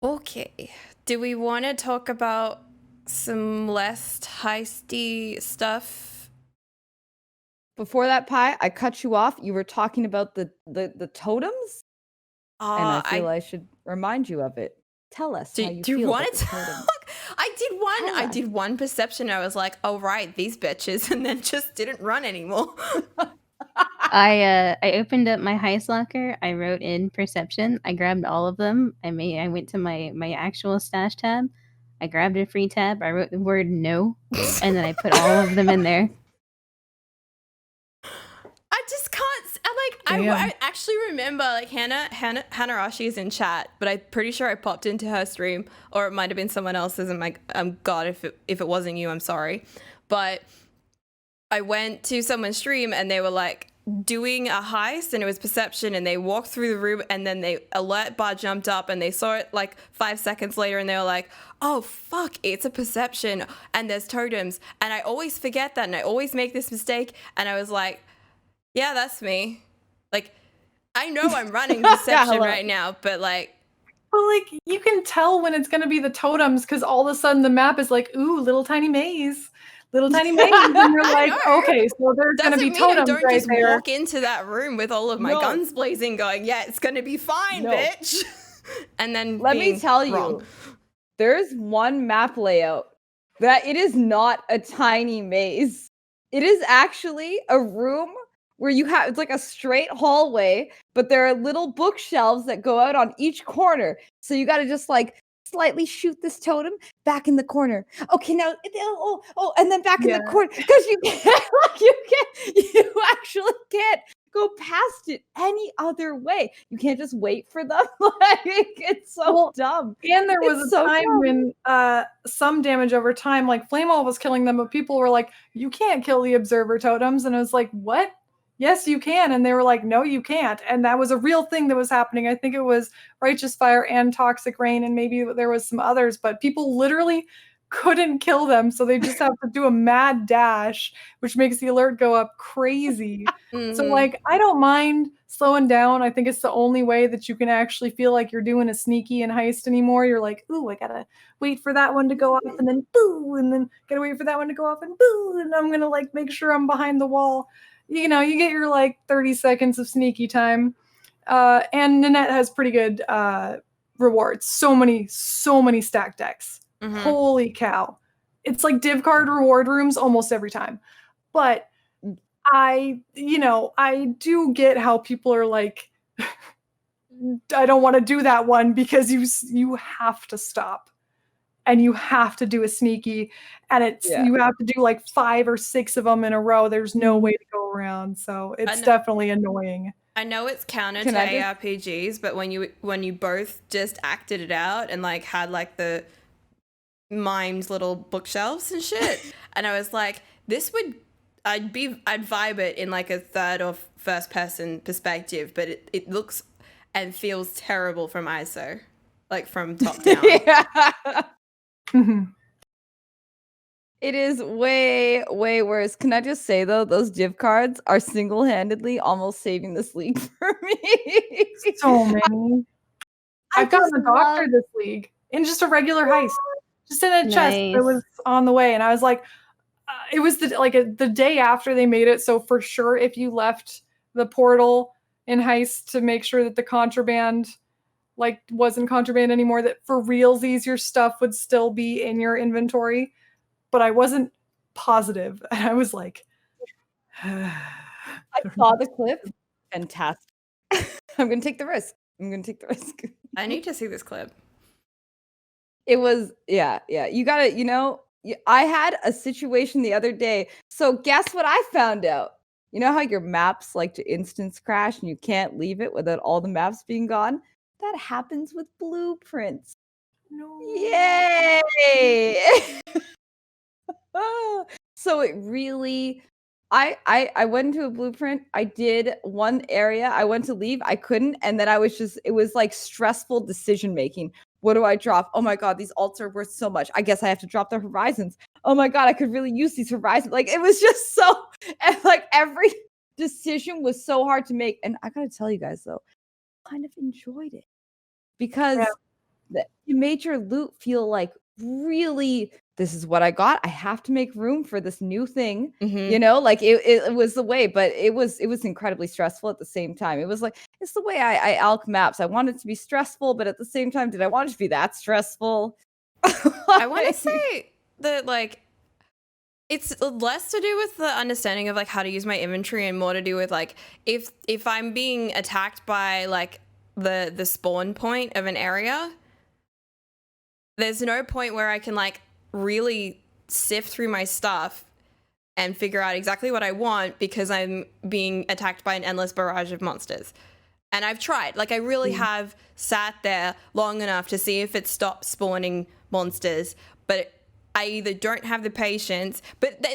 Okay. Do we want to talk about some less heisty stuff? Before that, Pie, I cut you off. You were talking about the totems, and I feel I should remind you of it. Tell us how you do you feel want about to the totems. talk? I Tell us. did one perception. I was like, oh right, these bitches, and then just didn't run anymore. I opened up my heist locker. I wrote in perception. I grabbed all of them. I went to my actual stash tab. I grabbed a free tab. I wrote the word no, and then I put all of them in there. I just can't. I Damn. actually remember like Hannah Hanarashi is in chat, but I'm pretty sure I popped into her stream, or it might have been someone else's. And like, God, if it wasn't you, I'm sorry. But I went to someone's stream and they were like doing a heist, and it was perception, and they walked through the room, and then the alert bar jumped up, and they saw it like 5 seconds later, and they were like, oh fuck, it's a perception, and there's totems, and I always forget that, and I always make this mistake, and I was like, yeah, that's me. Like, I know I'm running perception hello. right now, but like, Well, like you can tell when it's gonna be the totems because all of a sudden the map is like, ooh, little tiny maze. little tiny maze, and you're I like, know. okay, so there's going to Doesn't be mean I totems don't right just there. walk into that room with all of my No. guns blazing, going, "Yeah, it's gonna be fine, No. bitch." And then Let me being tell you, wrong. there's one map layout that it is not a tiny maze. It is actually a room where you have, it's like a straight hallway, but there are little bookshelves that go out on each corner. So you got to just like slightly shoot this totem back in the corner. Okay, now, and then back in the corner. Because you can't, like, you actually can't go past it any other way. You can't just wait for them. Like, it's so dumb. And there was It's a so time dumb. when some damage over time, like Flamewall was killing them, but people were like, you can't kill the observer totems. And I was like, what? Yes, you can. And they were like, no, you can't. And that was a real thing that was happening. I think it was Righteous Fire and Toxic Rain, and maybe there was some others, but people literally couldn't kill them. So they just have to do a mad dash, which makes the alert go up crazy. So like, I don't mind slowing down. I think it's the only way that you can actually feel like you're doing a sneaky and heist anymore. You're like, ooh, I gotta wait for that one to go off, and then boo, and then gotta wait for that one to go off, and boo, and I'm gonna like make sure I'm behind the wall. You know, you get your like 30 seconds of sneaky time. And Nanette has pretty good rewards. So many stacked decks. Holy cow. It's like div card reward rooms almost every time. But I do get how people are like, I don't want to do that one, because you have to stop and you have to do a sneaky, and you have to do like 5 or 6 of them in a row. There's no way to go around. So it's definitely annoying. I know it's counter to ARPGs, but when you both just acted it out and like had like the mimed little bookshelves and shit, and I was like, I'd vibe it in like a third or first person perspective, but it looks and feels terrible from ISO, like from top down. It is way, way worse. Can I just say though, those div cards are single-handedly almost saving this league for me. So many. I've gotten a doctor this league in just a regular heist, just in a chest that was on the way, and I was like, it was the day after they made it. So for sure, if you left the portal in heist to make sure that the contraband like wasn't contraband anymore, that for realsies your stuff would still be in your inventory. But I wasn't positive, and I was like, I saw the clip. Fantastic. I'm gonna take the risk. I need to see this clip. It was, yeah. You gotta, I had a situation the other day. So guess what I found out? You know how your maps like to instance crash and you can't leave it without all the maps being gone? That happens with blueprints. no. Yay! So it really, I went into a blueprint. I did one area. I went to leave. I couldn't. And then it was like stressful decision making. What do I drop? Oh my God, these alts are worth so much. I guess I have to drop the horizons. Oh my God, I could really use these horizons. Like, it was just so, and like every decision was so hard to make. And I gotta tell you guys though, I kind of enjoyed it, because you made your loot feel like, really, this is what I got. I have to make room for this new thing. Like it was the way, but it was incredibly stressful at the same time. It was like, it's the way I alch maps. I want it to be stressful, but at the same time, did I want it to be that stressful? I want to say that like it's less to do with the understanding of like how to use my inventory and more to do with like if I'm being attacked by like the spawn point of an area, there's no point where I can like really sift through my stuff and figure out exactly what I want, because I'm being attacked by an endless barrage of monsters. And I've tried, like I really have sat there long enough to see if it stops spawning monsters, but I either don't have the patience, but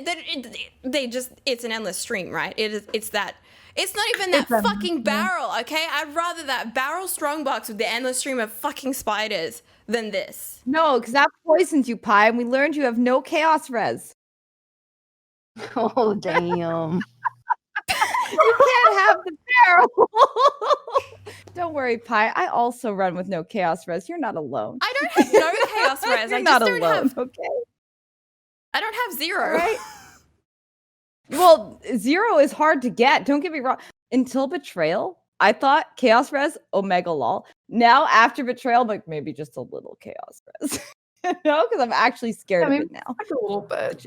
they just, it's an endless stream, right? It's not even that fucking barrel, okay? I'd rather that barrel strongbox with the endless stream of fucking spiders than this. No, because that poisons you, Pie, and we learned you have no chaos res. Oh, damn. You can't have the barrel. Don't worry, Pie. I also run with no chaos res. You're not alone. I don't have no chaos res. You're I not just don't alone. have. Okay. I don't have 0. Right? Well, 0 is hard to get. Don't get me wrong. Until Betrayal, I thought Chaos Res, Omega Lol. Now, after Betrayal, I'm like, maybe just a little Chaos Res. No, because I'm actually scared of it now. Like a little bit.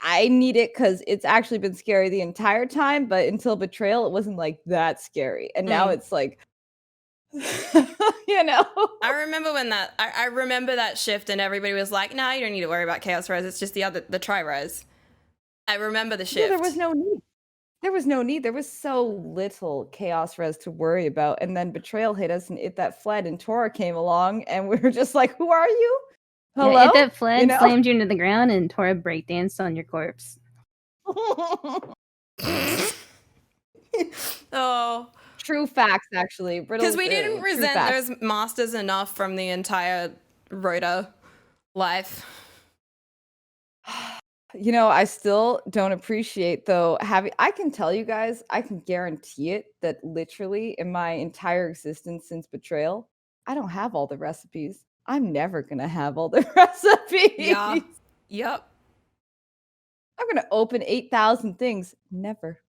I need it because it's actually been scary the entire time, but until Betrayal, it wasn't like that scary. And now it's like, you know. I remember when I remember that shift and everybody was like, no, you don't need to worry about Chaos Res. It's just the Tri-Res. I remember the shift. Yeah, there was no need. There was no need. There was so little Chaos Res to worry about. And then Betrayal hit us and It That Fled and Tora came along and we were just like, who are you? Hello? Yeah, It That Fled You know? slammed you into the ground and Tora breakdanced on your corpse. Oh. True facts, actually. Because we didn't resent those masters enough from the entire Rhoda life. You know, I still don't appreciate, though, I can tell you guys, I can guarantee it, that literally in my entire existence since Betrayal, I don't have all the recipes. I'm never going to have all the recipes. Yeah. Yep. I'm going to open 8,000 things. Never.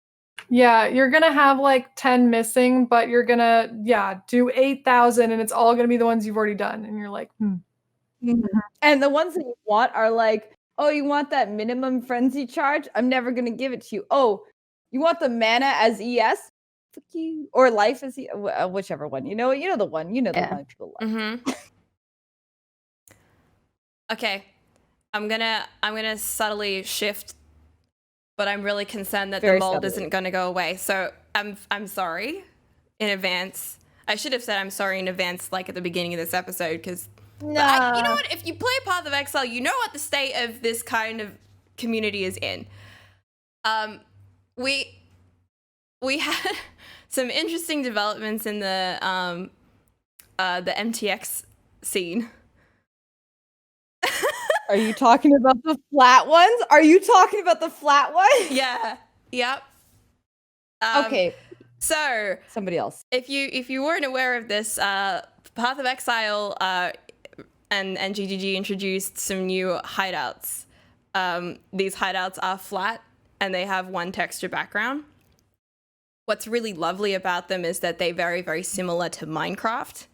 Yeah, you're going to have like 10 missing, but you're going to, do 8,000 and it's all going to be the ones you've already done. And you're like, And the ones that you want are like, oh, you want that minimum frenzy charge? I'm never going to give it to you. Oh, you want the mana as ES? Fuck you. Or life as whichever one. You know the one. The one people love. Mm-hmm. Okay. I'm gonna subtly shift, but I'm really concerned that Very the mold subtly. isn't gonna go away. So I'm sorry in advance. I should have said I'm sorry in advance, like at the beginning of this episode, because you know what? If you play Path of Exile, you know what the state of this kind of community is in. We had some interesting developments in the MTX scene. Are you talking about the flat ones? Are you talking about the flat ones? Yeah. Yep. Okay. So Somebody else. if you weren't aware of this, Path of Exile and GGG introduced some new hideouts. These hideouts are flat and they have one texture background. What's really lovely about them is that they're very, very similar to Minecraft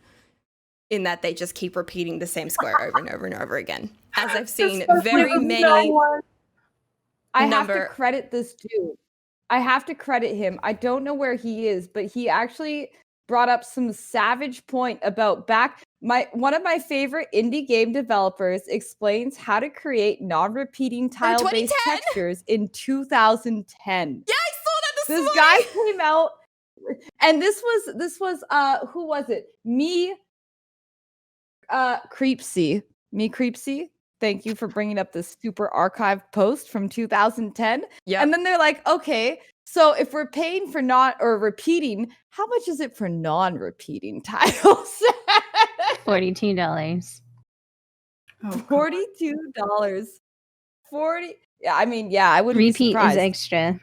in that they just keep repeating the same square over and over and over again. As I've seen very many I have to credit this dude. I have to credit him. I don't know where he is, but he actually brought up some savage point about one of my favorite indie game developers explains how to create non-repeating tile-based textures in 2010. Yeah, I saw that this This morning. guy came out, and this was who was it? Creepsy. Me Creepsy. Thank you for bringing up this super archived post from 2010. Yeah. And then they're like, okay, so if we're paying for repeating, how much is it for non-repeating tiles? $42. $42. 40. Yeah, I mean, yeah, I wouldn't be Repeat surprised. is extra.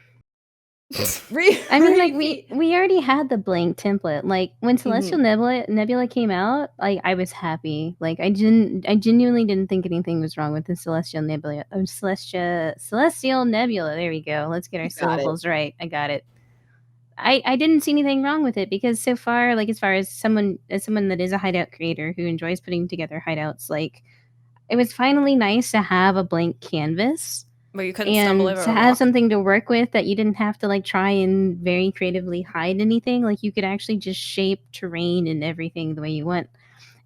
I mean, like we already had the blank template. Like when Celestial Nebula came out, like I was happy. Like I genuinely didn't think anything was wrong with the Celestial Nebula. Celestial Nebula. There we go. Let's get our syllables right. I got it. I didn't see anything wrong with it because so far, like as far as someone that is a hideout creator who enjoys putting together hideouts, like it was finally nice to have a blank canvas. Where you couldn't stumble over to have something to work with that you didn't have to like try and very creatively hide anything. Like you could actually just shape terrain and everything the way you want.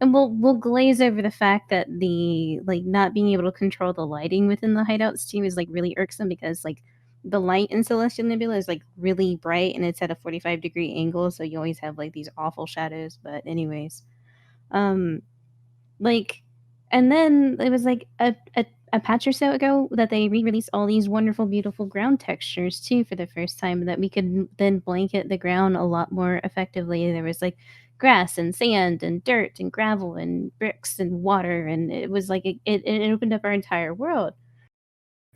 And we'll glaze over the fact that the like not being able to control the lighting within the hideouts too is like really irksome because like the light in Celestial Nebula is like really bright and it's at a 45-degree angle, so you always have like these awful shadows. But anyways, like, and then it was like a patch or so ago that they re-released all these wonderful, beautiful ground textures too for the first time that we could then blanket the ground a lot more effectively. There was like grass and sand and dirt and gravel and bricks and water, and it was like it opened up our entire world.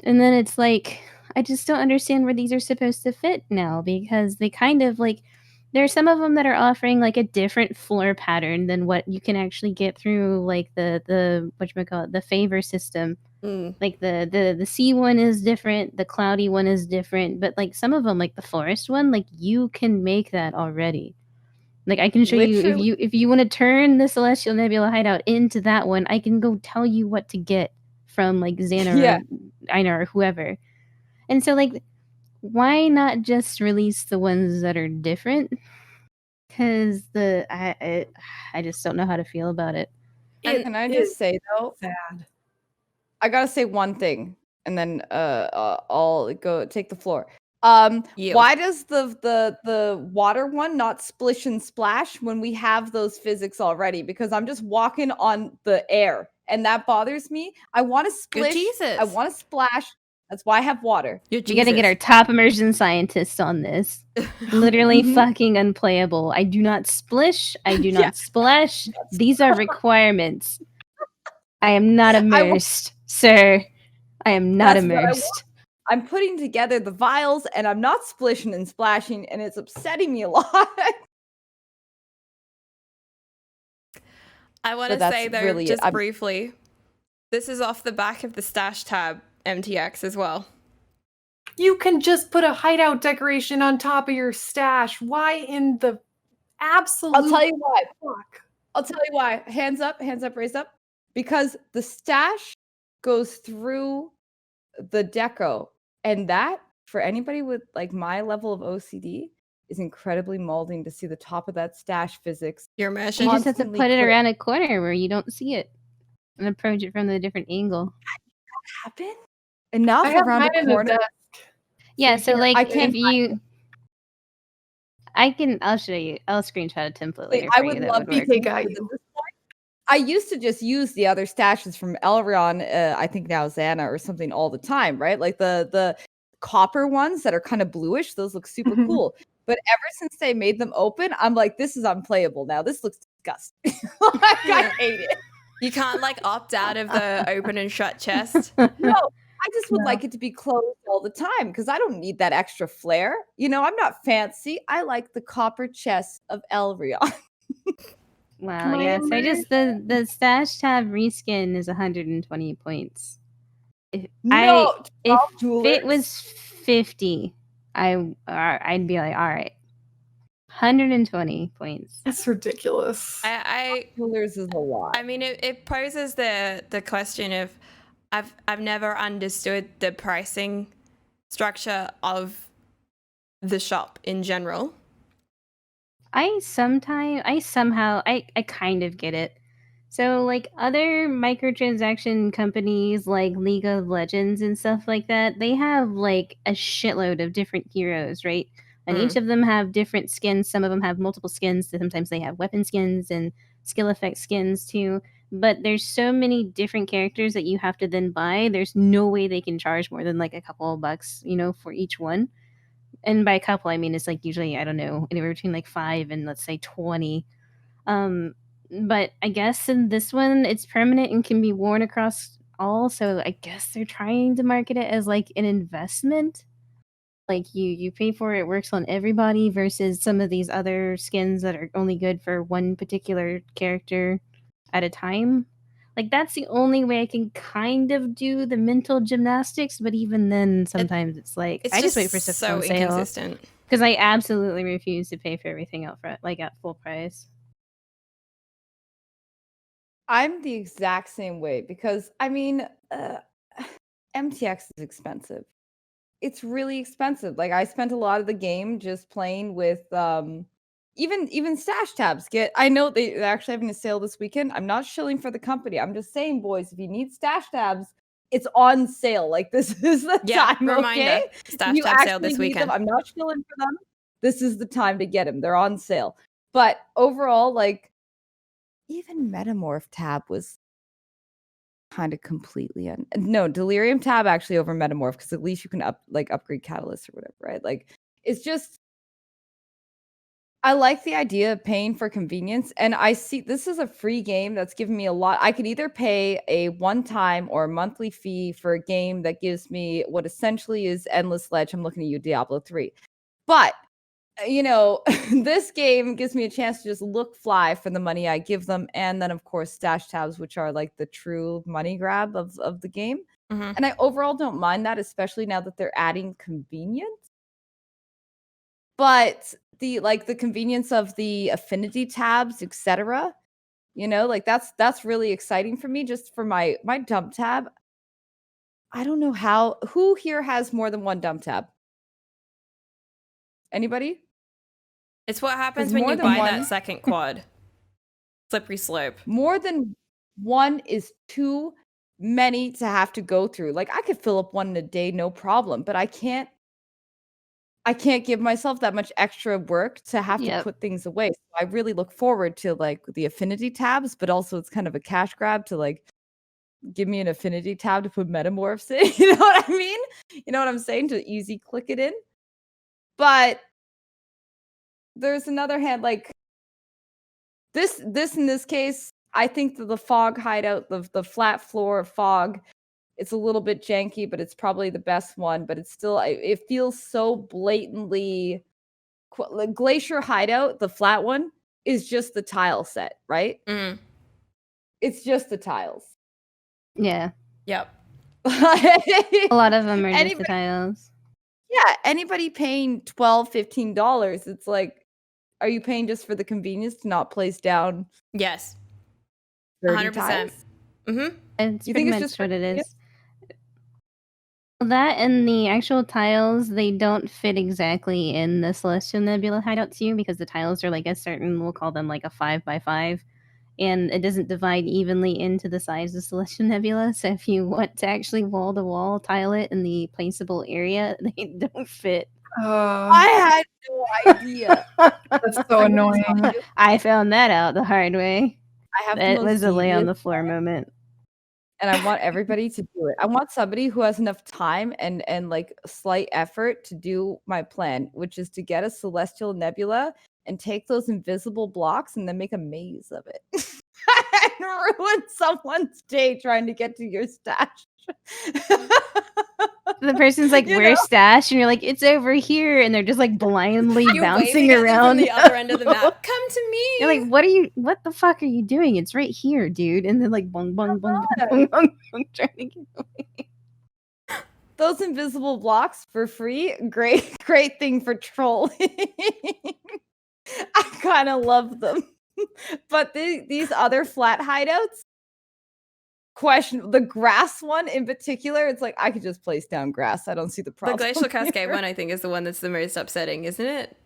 And then it's like I just don't understand where these are supposed to fit now because they kind of like there are some of them that are offering like a different floor pattern than what you can actually get through like the whatchamacallit, the favor system. Like the sea one is different, the cloudy one is different, but like some of them, like the forest one, like you can make that already. Like I can show Literally. you if you want to turn the Celestial Nebula hideout into that one, I can go tell you what to get from like Xana Yeah. or Einar or whoever. And so like why not just release the ones that are different? Because I just don't know how to feel about it. Can I just say though, sad. I gotta say one thing, and then I'll go take the floor. Yield. Why does the water one not splish and splash when we have those physics already? Because I'm just walking on the air, and that bothers me. I want to You're splish. Jesus. I want to splash. That's why I have water. You're We gotta get our top immersion scientists on this. Literally fucking unplayable. I do not splish. I do not splash. These are requirements. I am not immersed, sir. I am not That's what I want. immersed. I'm putting together the vials, and I'm not splishing and splashing, and it's upsetting me a lot. I want But to that's say though, really it. just briefly, this is off the back of the stash tab MTX as well. You can just put a hideout decoration on top of your stash. Why in the absolute I'll tell you why. fuck? I'll tell you why. Hands up, raised up. Because the stash goes through the deco. And that, for anybody with like my level of OCD, is incredibly molding to see the top of that stash physics. You're You measuring. just have to Constantly put it click. around a corner where you don't see it and approach it from a different angle. Happen? Enough I have around mine a in the corner. desk. Yeah, so like I can't if you I'll show you. I'll screenshot a template later I for would you that love would to work. got at you. this point. I used to just use the other stashes from Elrond, I think now Xana or something all the time, right? Like the copper ones that are kind of bluish, those look super Mhm. cool. But ever since they made them open, I'm like, this is unplayable now. This looks disgusting. Like, I hate it. You can't like opt out of the open and shut chest. No, I just would No. like it to be closed all the time because I don't need that extra flair. You know, I'm not fancy. I like the copper chest of Elrond. Wow, My yeah. So just the stash tab reskin is 120 points. If No, if 12 jewelers. it was 50, I'd be like, all right, 120 points. It's ridiculous. Jewelers is a lot. I mean, it poses the question of, I've never understood the pricing structure of the shop in general. I kind of get it. So like other microtransaction companies like League of Legends and stuff like that, they have like a shitload of different heroes, right? And each of them have different skins. Some of them have multiple skins. Sometimes they have weapon skins and skill effect skins too. But there's so many different characters that you have to then buy. There's no way they can charge more than like a couple of bucks, for each one. And by a couple, I mean it's like usually, I don't know, anywhere between like 5 and let's say 20. But I guess in this one, it's permanent and can be worn across all. So I guess they're trying to market it as like an investment. Like you pay for it, it works on everybody versus some of these other skins that are only good for one particular character at a time. Like that's the only way I can kind of do the mental gymnastics, but even then sometimes it's like It's I just wait just for stuff so on sale. inconsistent. Because I absolutely refuse to pay for everything out front, like at full price. I'm the exact same way because I mean, MTX is expensive. It's really expensive. Like I spent a lot of the game just playing with even stash tabs. I know they're actually having a sale this weekend. I'm not shilling for the company. I'm just saying, boys, if you need stash tabs, it's on sale. Like this is the time. Reminder. Okay, Stash you tab sale actually this need weekend. them. I'm not shilling for them. This is the time to get them. They're on sale. But overall, like even Metamorph tab was kind of completely no Delirium tab actually over Metamorph because at least you can upgrade Catalyst or whatever, right? Like it's just I like the idea of paying for convenience, and I see this is a free game that's giving me a lot. I could either pay a one-time or monthly fee for a game that gives me what essentially is endless ledge. I'm looking at you, Diablo 3. But this game gives me a chance to just look fly for the money I give them. And then, of course, stash tabs, which are like the true money grab of the game. Mhm. And I overall don't mind that, especially now that they're adding convenience. But the convenience of the affinity tabs, etc. Like that's really exciting for me. Just for my dump tab. I don't know who here has more than one dump tab? Anybody? It's what happens 'Cause when more you than buy one- that second quad. Slippery slope. More than one is too many to have to go through. Like I could fill up one in a day, no problem, but I can't give myself that much extra work to have to Yep. put things away. So I really look forward to like the affinity tabs, but also it's kind of a cash grab to like give me an affinity tab to put metamorphs in. You know what I mean? You know what I'm saying? To easy click it in. But there's another hand, like this in this case, I think that the fog hideout, the flat floor fog, it's a little bit janky, but it's probably the best one. But it's still, it feels so blatantly. Like Glacier Hideout, the flat one, is just the tile set, right? Mm. It's just the tiles. Yeah. Yep. A lot of them are just the Anybody- tiles. Yeah, anybody paying $12, $15, it's like, are you paying just for the convenience to not place down Yes. 30 100%. tiles? Mm-hmm. It's You pretty think it's much just for what it convenience? is. That and the actual tiles, they don't fit exactly in the Celestial Nebula hideout too, because the tiles are like a certain, we'll call them like a 5x5, and it doesn't divide evenly into the size of Celestial Nebula. So if you want to actually wall to wall tile it in the placeable area, they don't fit. I had no idea. That's so annoying. I found that out the hard way. I have the That most was a lay on the devious floor moment. and I want everybody to do it. I want somebody who has enough time and like slight effort to do my plan, which is to get a celestial nebula and take those invisible blocks and then make a maze of it. And ruin someone's day trying to get to your stash. The person's like, You "Where's know? stash?" And you're like, "It's over here," and they're just like blindly You're bouncing waving at them around from the other end of the map. Come to me. You're like, what the fuck are you doing? It's right here, dude. And then like bong bong bong bong bong bong trying to get away. Those invisible blocks for free, great thing for trolling. I kind of love them. But these other flat hideouts, question the grass one in particular, it's like I could just place down grass. I don't see the The problem. Glacial Cascade here. one, I think, is the one that's the most upsetting, isn't it?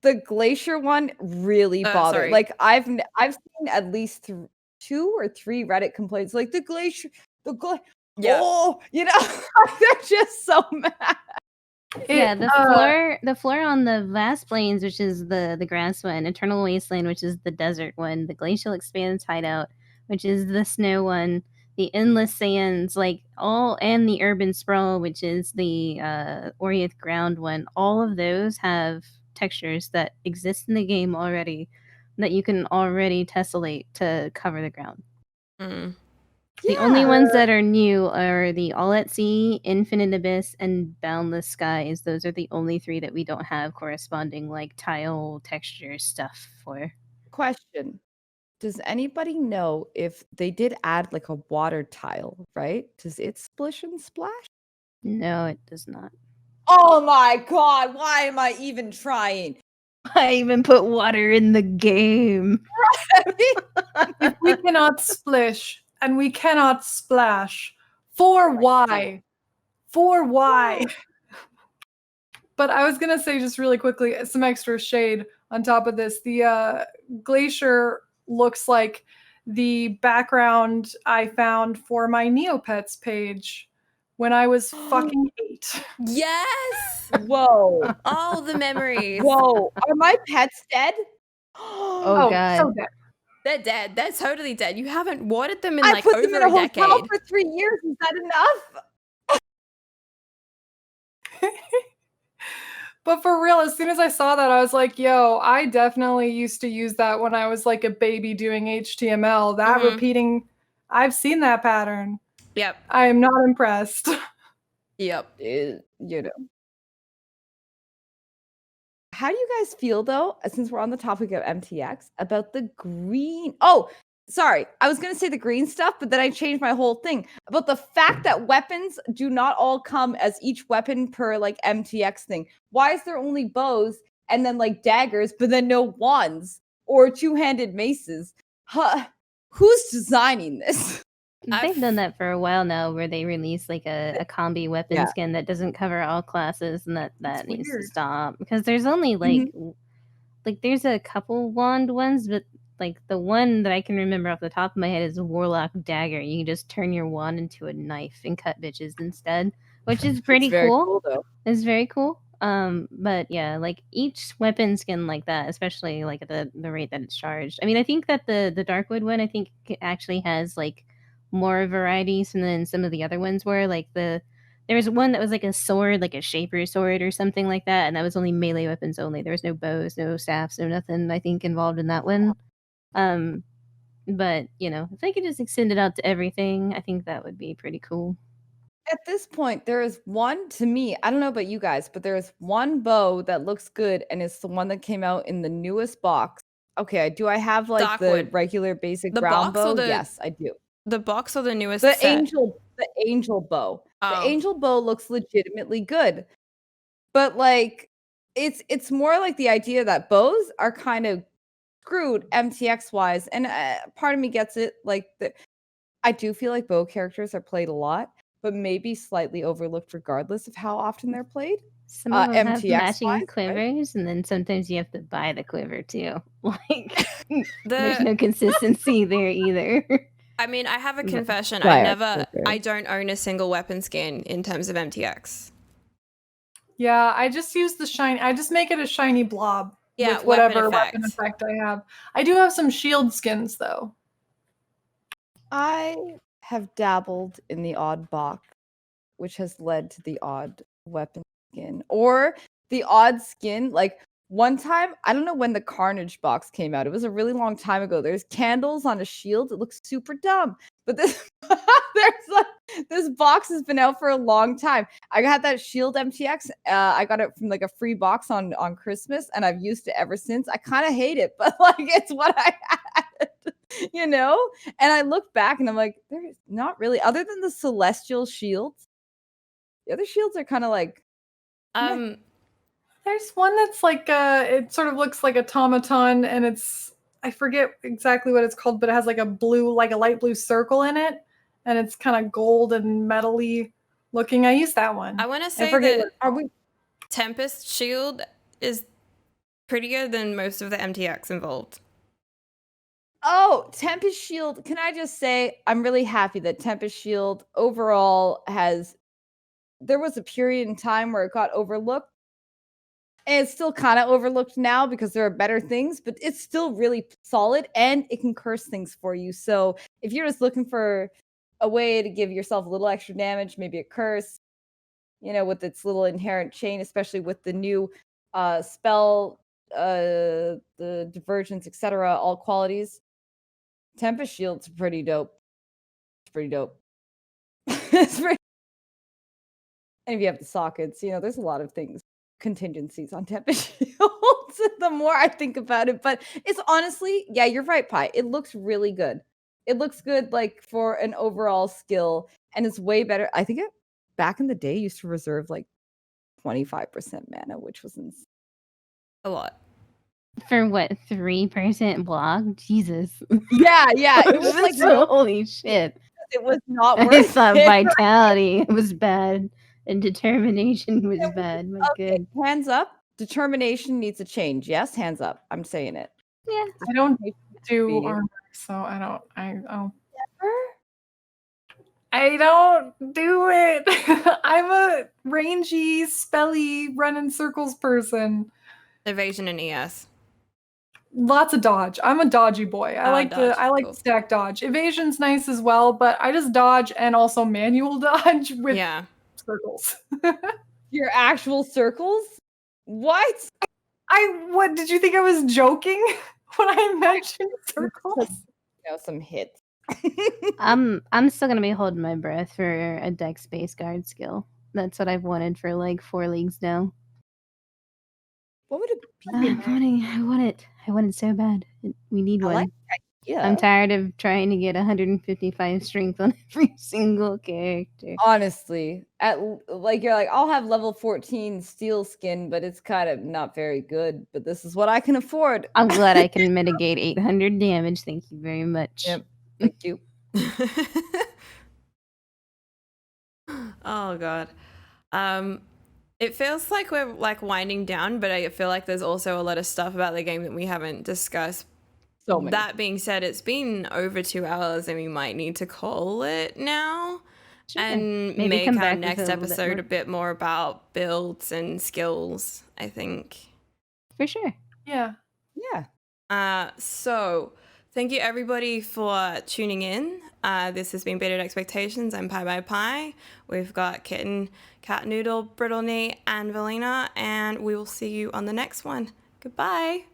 The glacier one really bothered. Sorry. Like I've seen at least 2 or 3 Reddit complaints like the glacier, Yeah. oh, you know, they're just so mad. Yeah, the floor on the vast plains, which is the grass one, Eternal Wasteland, which is the desert one, the Glacial Expanse hideout, which is the snow one, the Endless Sands, like all, and the Urban Sprawl, which is the Oriath Ground one. All of those have textures that exist in the game already that you can already tessellate to cover the ground. Mm. The only ones that are new are the All at Sea, Infinite Abyss, and Boundless Skies. Those are the only 3 that we don't have corresponding like tile texture stuff for. Question. Does anybody know if they did add like a water tile, right? Does it splish and splash? No, it does not. Oh my god, why am I even trying? I even put water in the game. If we cannot splish and we cannot splash, for why? For why? But I was gonna say just really quickly, some extra shade on top of this. The glacier looks like the background I found for my Neopets page when I was fucking 8. Yes. Whoa. All the memories. Whoa. Are my pets dead? Oh, God. So dead. They're dead. They're totally dead. You haven't watered them in I like put over them in a hotel decade. for 3 years. Is that enough? But for real, as soon as I saw that, I was like, yo, I definitely used to use that when I was like a baby doing HTML. That Mhm. repeating, I've seen that pattern. Yep. I am not impressed. Yep. You know. How do you guys feel though, since we're on the topic of MTX, about the green? Oh, sorry, I was going to say the green stuff, but then I changed my whole thing about the fact that weapons do not all come as each weapon per like MTX thing. Why is there only bows and then like daggers, but then no wands or two-handed maces? Huh. Who's designing this? They've done that for a while now, where they release like a combi weapon skin that doesn't cover all classes, and that needs to stop, because there's only like there's a couple wand ones, but like the one that I can remember off the top of my head is a Warlock Dagger. You can just turn your wand into a knife and cut bitches instead, which is pretty cool. It's very cool. But yeah, like each weapon skin like that, especially like at the rate that it's charged. I mean, I think that the Darkwood one, I think it actually has like more varieties than some of the other ones were. Like there was one that was like a sword, like a shaper sword or something like that, and that was only melee weapons only. There was no bows, no staffs, no nothing, I think, involved in that one. But you know, if they could just extend it out to everything, I think that would be pretty cool. At this point, there is one, to me, I don't know about you guys, but there is one bow that looks good, and it's the one that came out in the newest box. Okay, do I have like Darkwood. the regular basic The brown box or bow? the- Yes, I do. The box or the newest The set? angel bow. Oh. The angel bow looks legitimately good. But like it's more like the idea that bows are kind of screwed MTX wise, and part of me gets it. Like I do feel like bow characters are played a lot, but maybe slightly overlooked regardless of how often they're played. Some of them have MTX matching wise, quivers, and then sometimes you have to buy the quiver too. Like there's The no consistency there either. I mean, I have a confession. Right, I don't own a single weapon skin in terms of MTX. Yeah, I just use the shiny. I just make it a shiny blob Yeah, with whatever weapon weapon effect I have. I do have some shield skins though. I have dabbled in the odd box, which has led to the odd weapon skin or the odd skin. Like one time, I don't know when the Carnage box came out. It was a really long time ago. There's candles on a shield. It looks super dumb. But this this box has been out for a long time. I got that shield MTX. I got it from like a free box on Christmas, and I've used it ever since. I kind of hate it, but like it's what I had, you know? And I look back and I'm like, there's not really, other than the celestial shields, the other shields are kind of like There's one that's like it sort of looks like automaton, and I forget exactly what it's called, but it has like a light blue circle in it, and it's kind of gold and metally looking. I use that one. I want to say forget that Tempest Shield is prettier than most of the MTX involved. Oh, Tempest Shield. Can I just say, I'm really happy that Tempest Shield overall there was a period in time where it got overlooked. And it's still kind of overlooked now because there are better things, but it's still really solid and it can curse things for you. So if you're just looking for a way to give yourself a little extra damage, maybe a curse, you know, with its little inherent chain, especially with the new spell, the divergence, etc., all qualities. Tempest Shield's pretty dope. It's pretty dope. It's pretty. And if you have the sockets, you know, there's a lot of things, contingencies on Tempest Shields. The more I think about it, but it's honestly, yeah, you're right, Pi. It looks really good. It looks good, like for an overall skill, and it's way better. I think it back in the day used to reserve like 25% mana, which was insane. A lot. For what, 3% block? Jesus. Yeah. It was like holy shit. It was not I worth thought it. vitality was bad and determination was bad. My good. Hands up. Determination needs a change. Yes, hands up. I'm saying it. Yeah. I don't do armor, so I don't. I don't do it. I'm a rangy, spelly, run in circles person. Evasion and ES. Lots of dodge. I'm a dodgy boy. I like dodge, cool. stack dodge. Evasion's nice as well, but I just dodge and also manual dodge with circles. Your actual circles? What? What did you think I was joking when I mentioned circles? You know, some hits. I'm still gonna be holding my breath for a deck space guard skill. That's what I've wanted for like 4 leagues now. What would it be? I want it so bad. We need one. I Yeah. I'm tired of trying to get 155 strength on every single character. Honestly, like you're like, I'll have level 14 steel skin, but it's kind of not very good. But this is what I can afford. I'm glad I can mitigate 800 damage. Thank you very much. Yep. Thank you. Oh god. It feels like we're like winding down, but I feel like there's also a lot of stuff about the game that we haven't discussed. So many. That being said, it's been over 2 hours and we might need to call it now. Sure. And Maybe make come our back with next a little bit episode more. a bit more about builds and skills, I think. For sure. Yeah. Yeah. So thank you everybody for tuning in. This has been Better Expectations. I'm piebypie. We've got KittenCatNoodle, Brittleknee, and Velyna, and we will see you on the next one. Goodbye.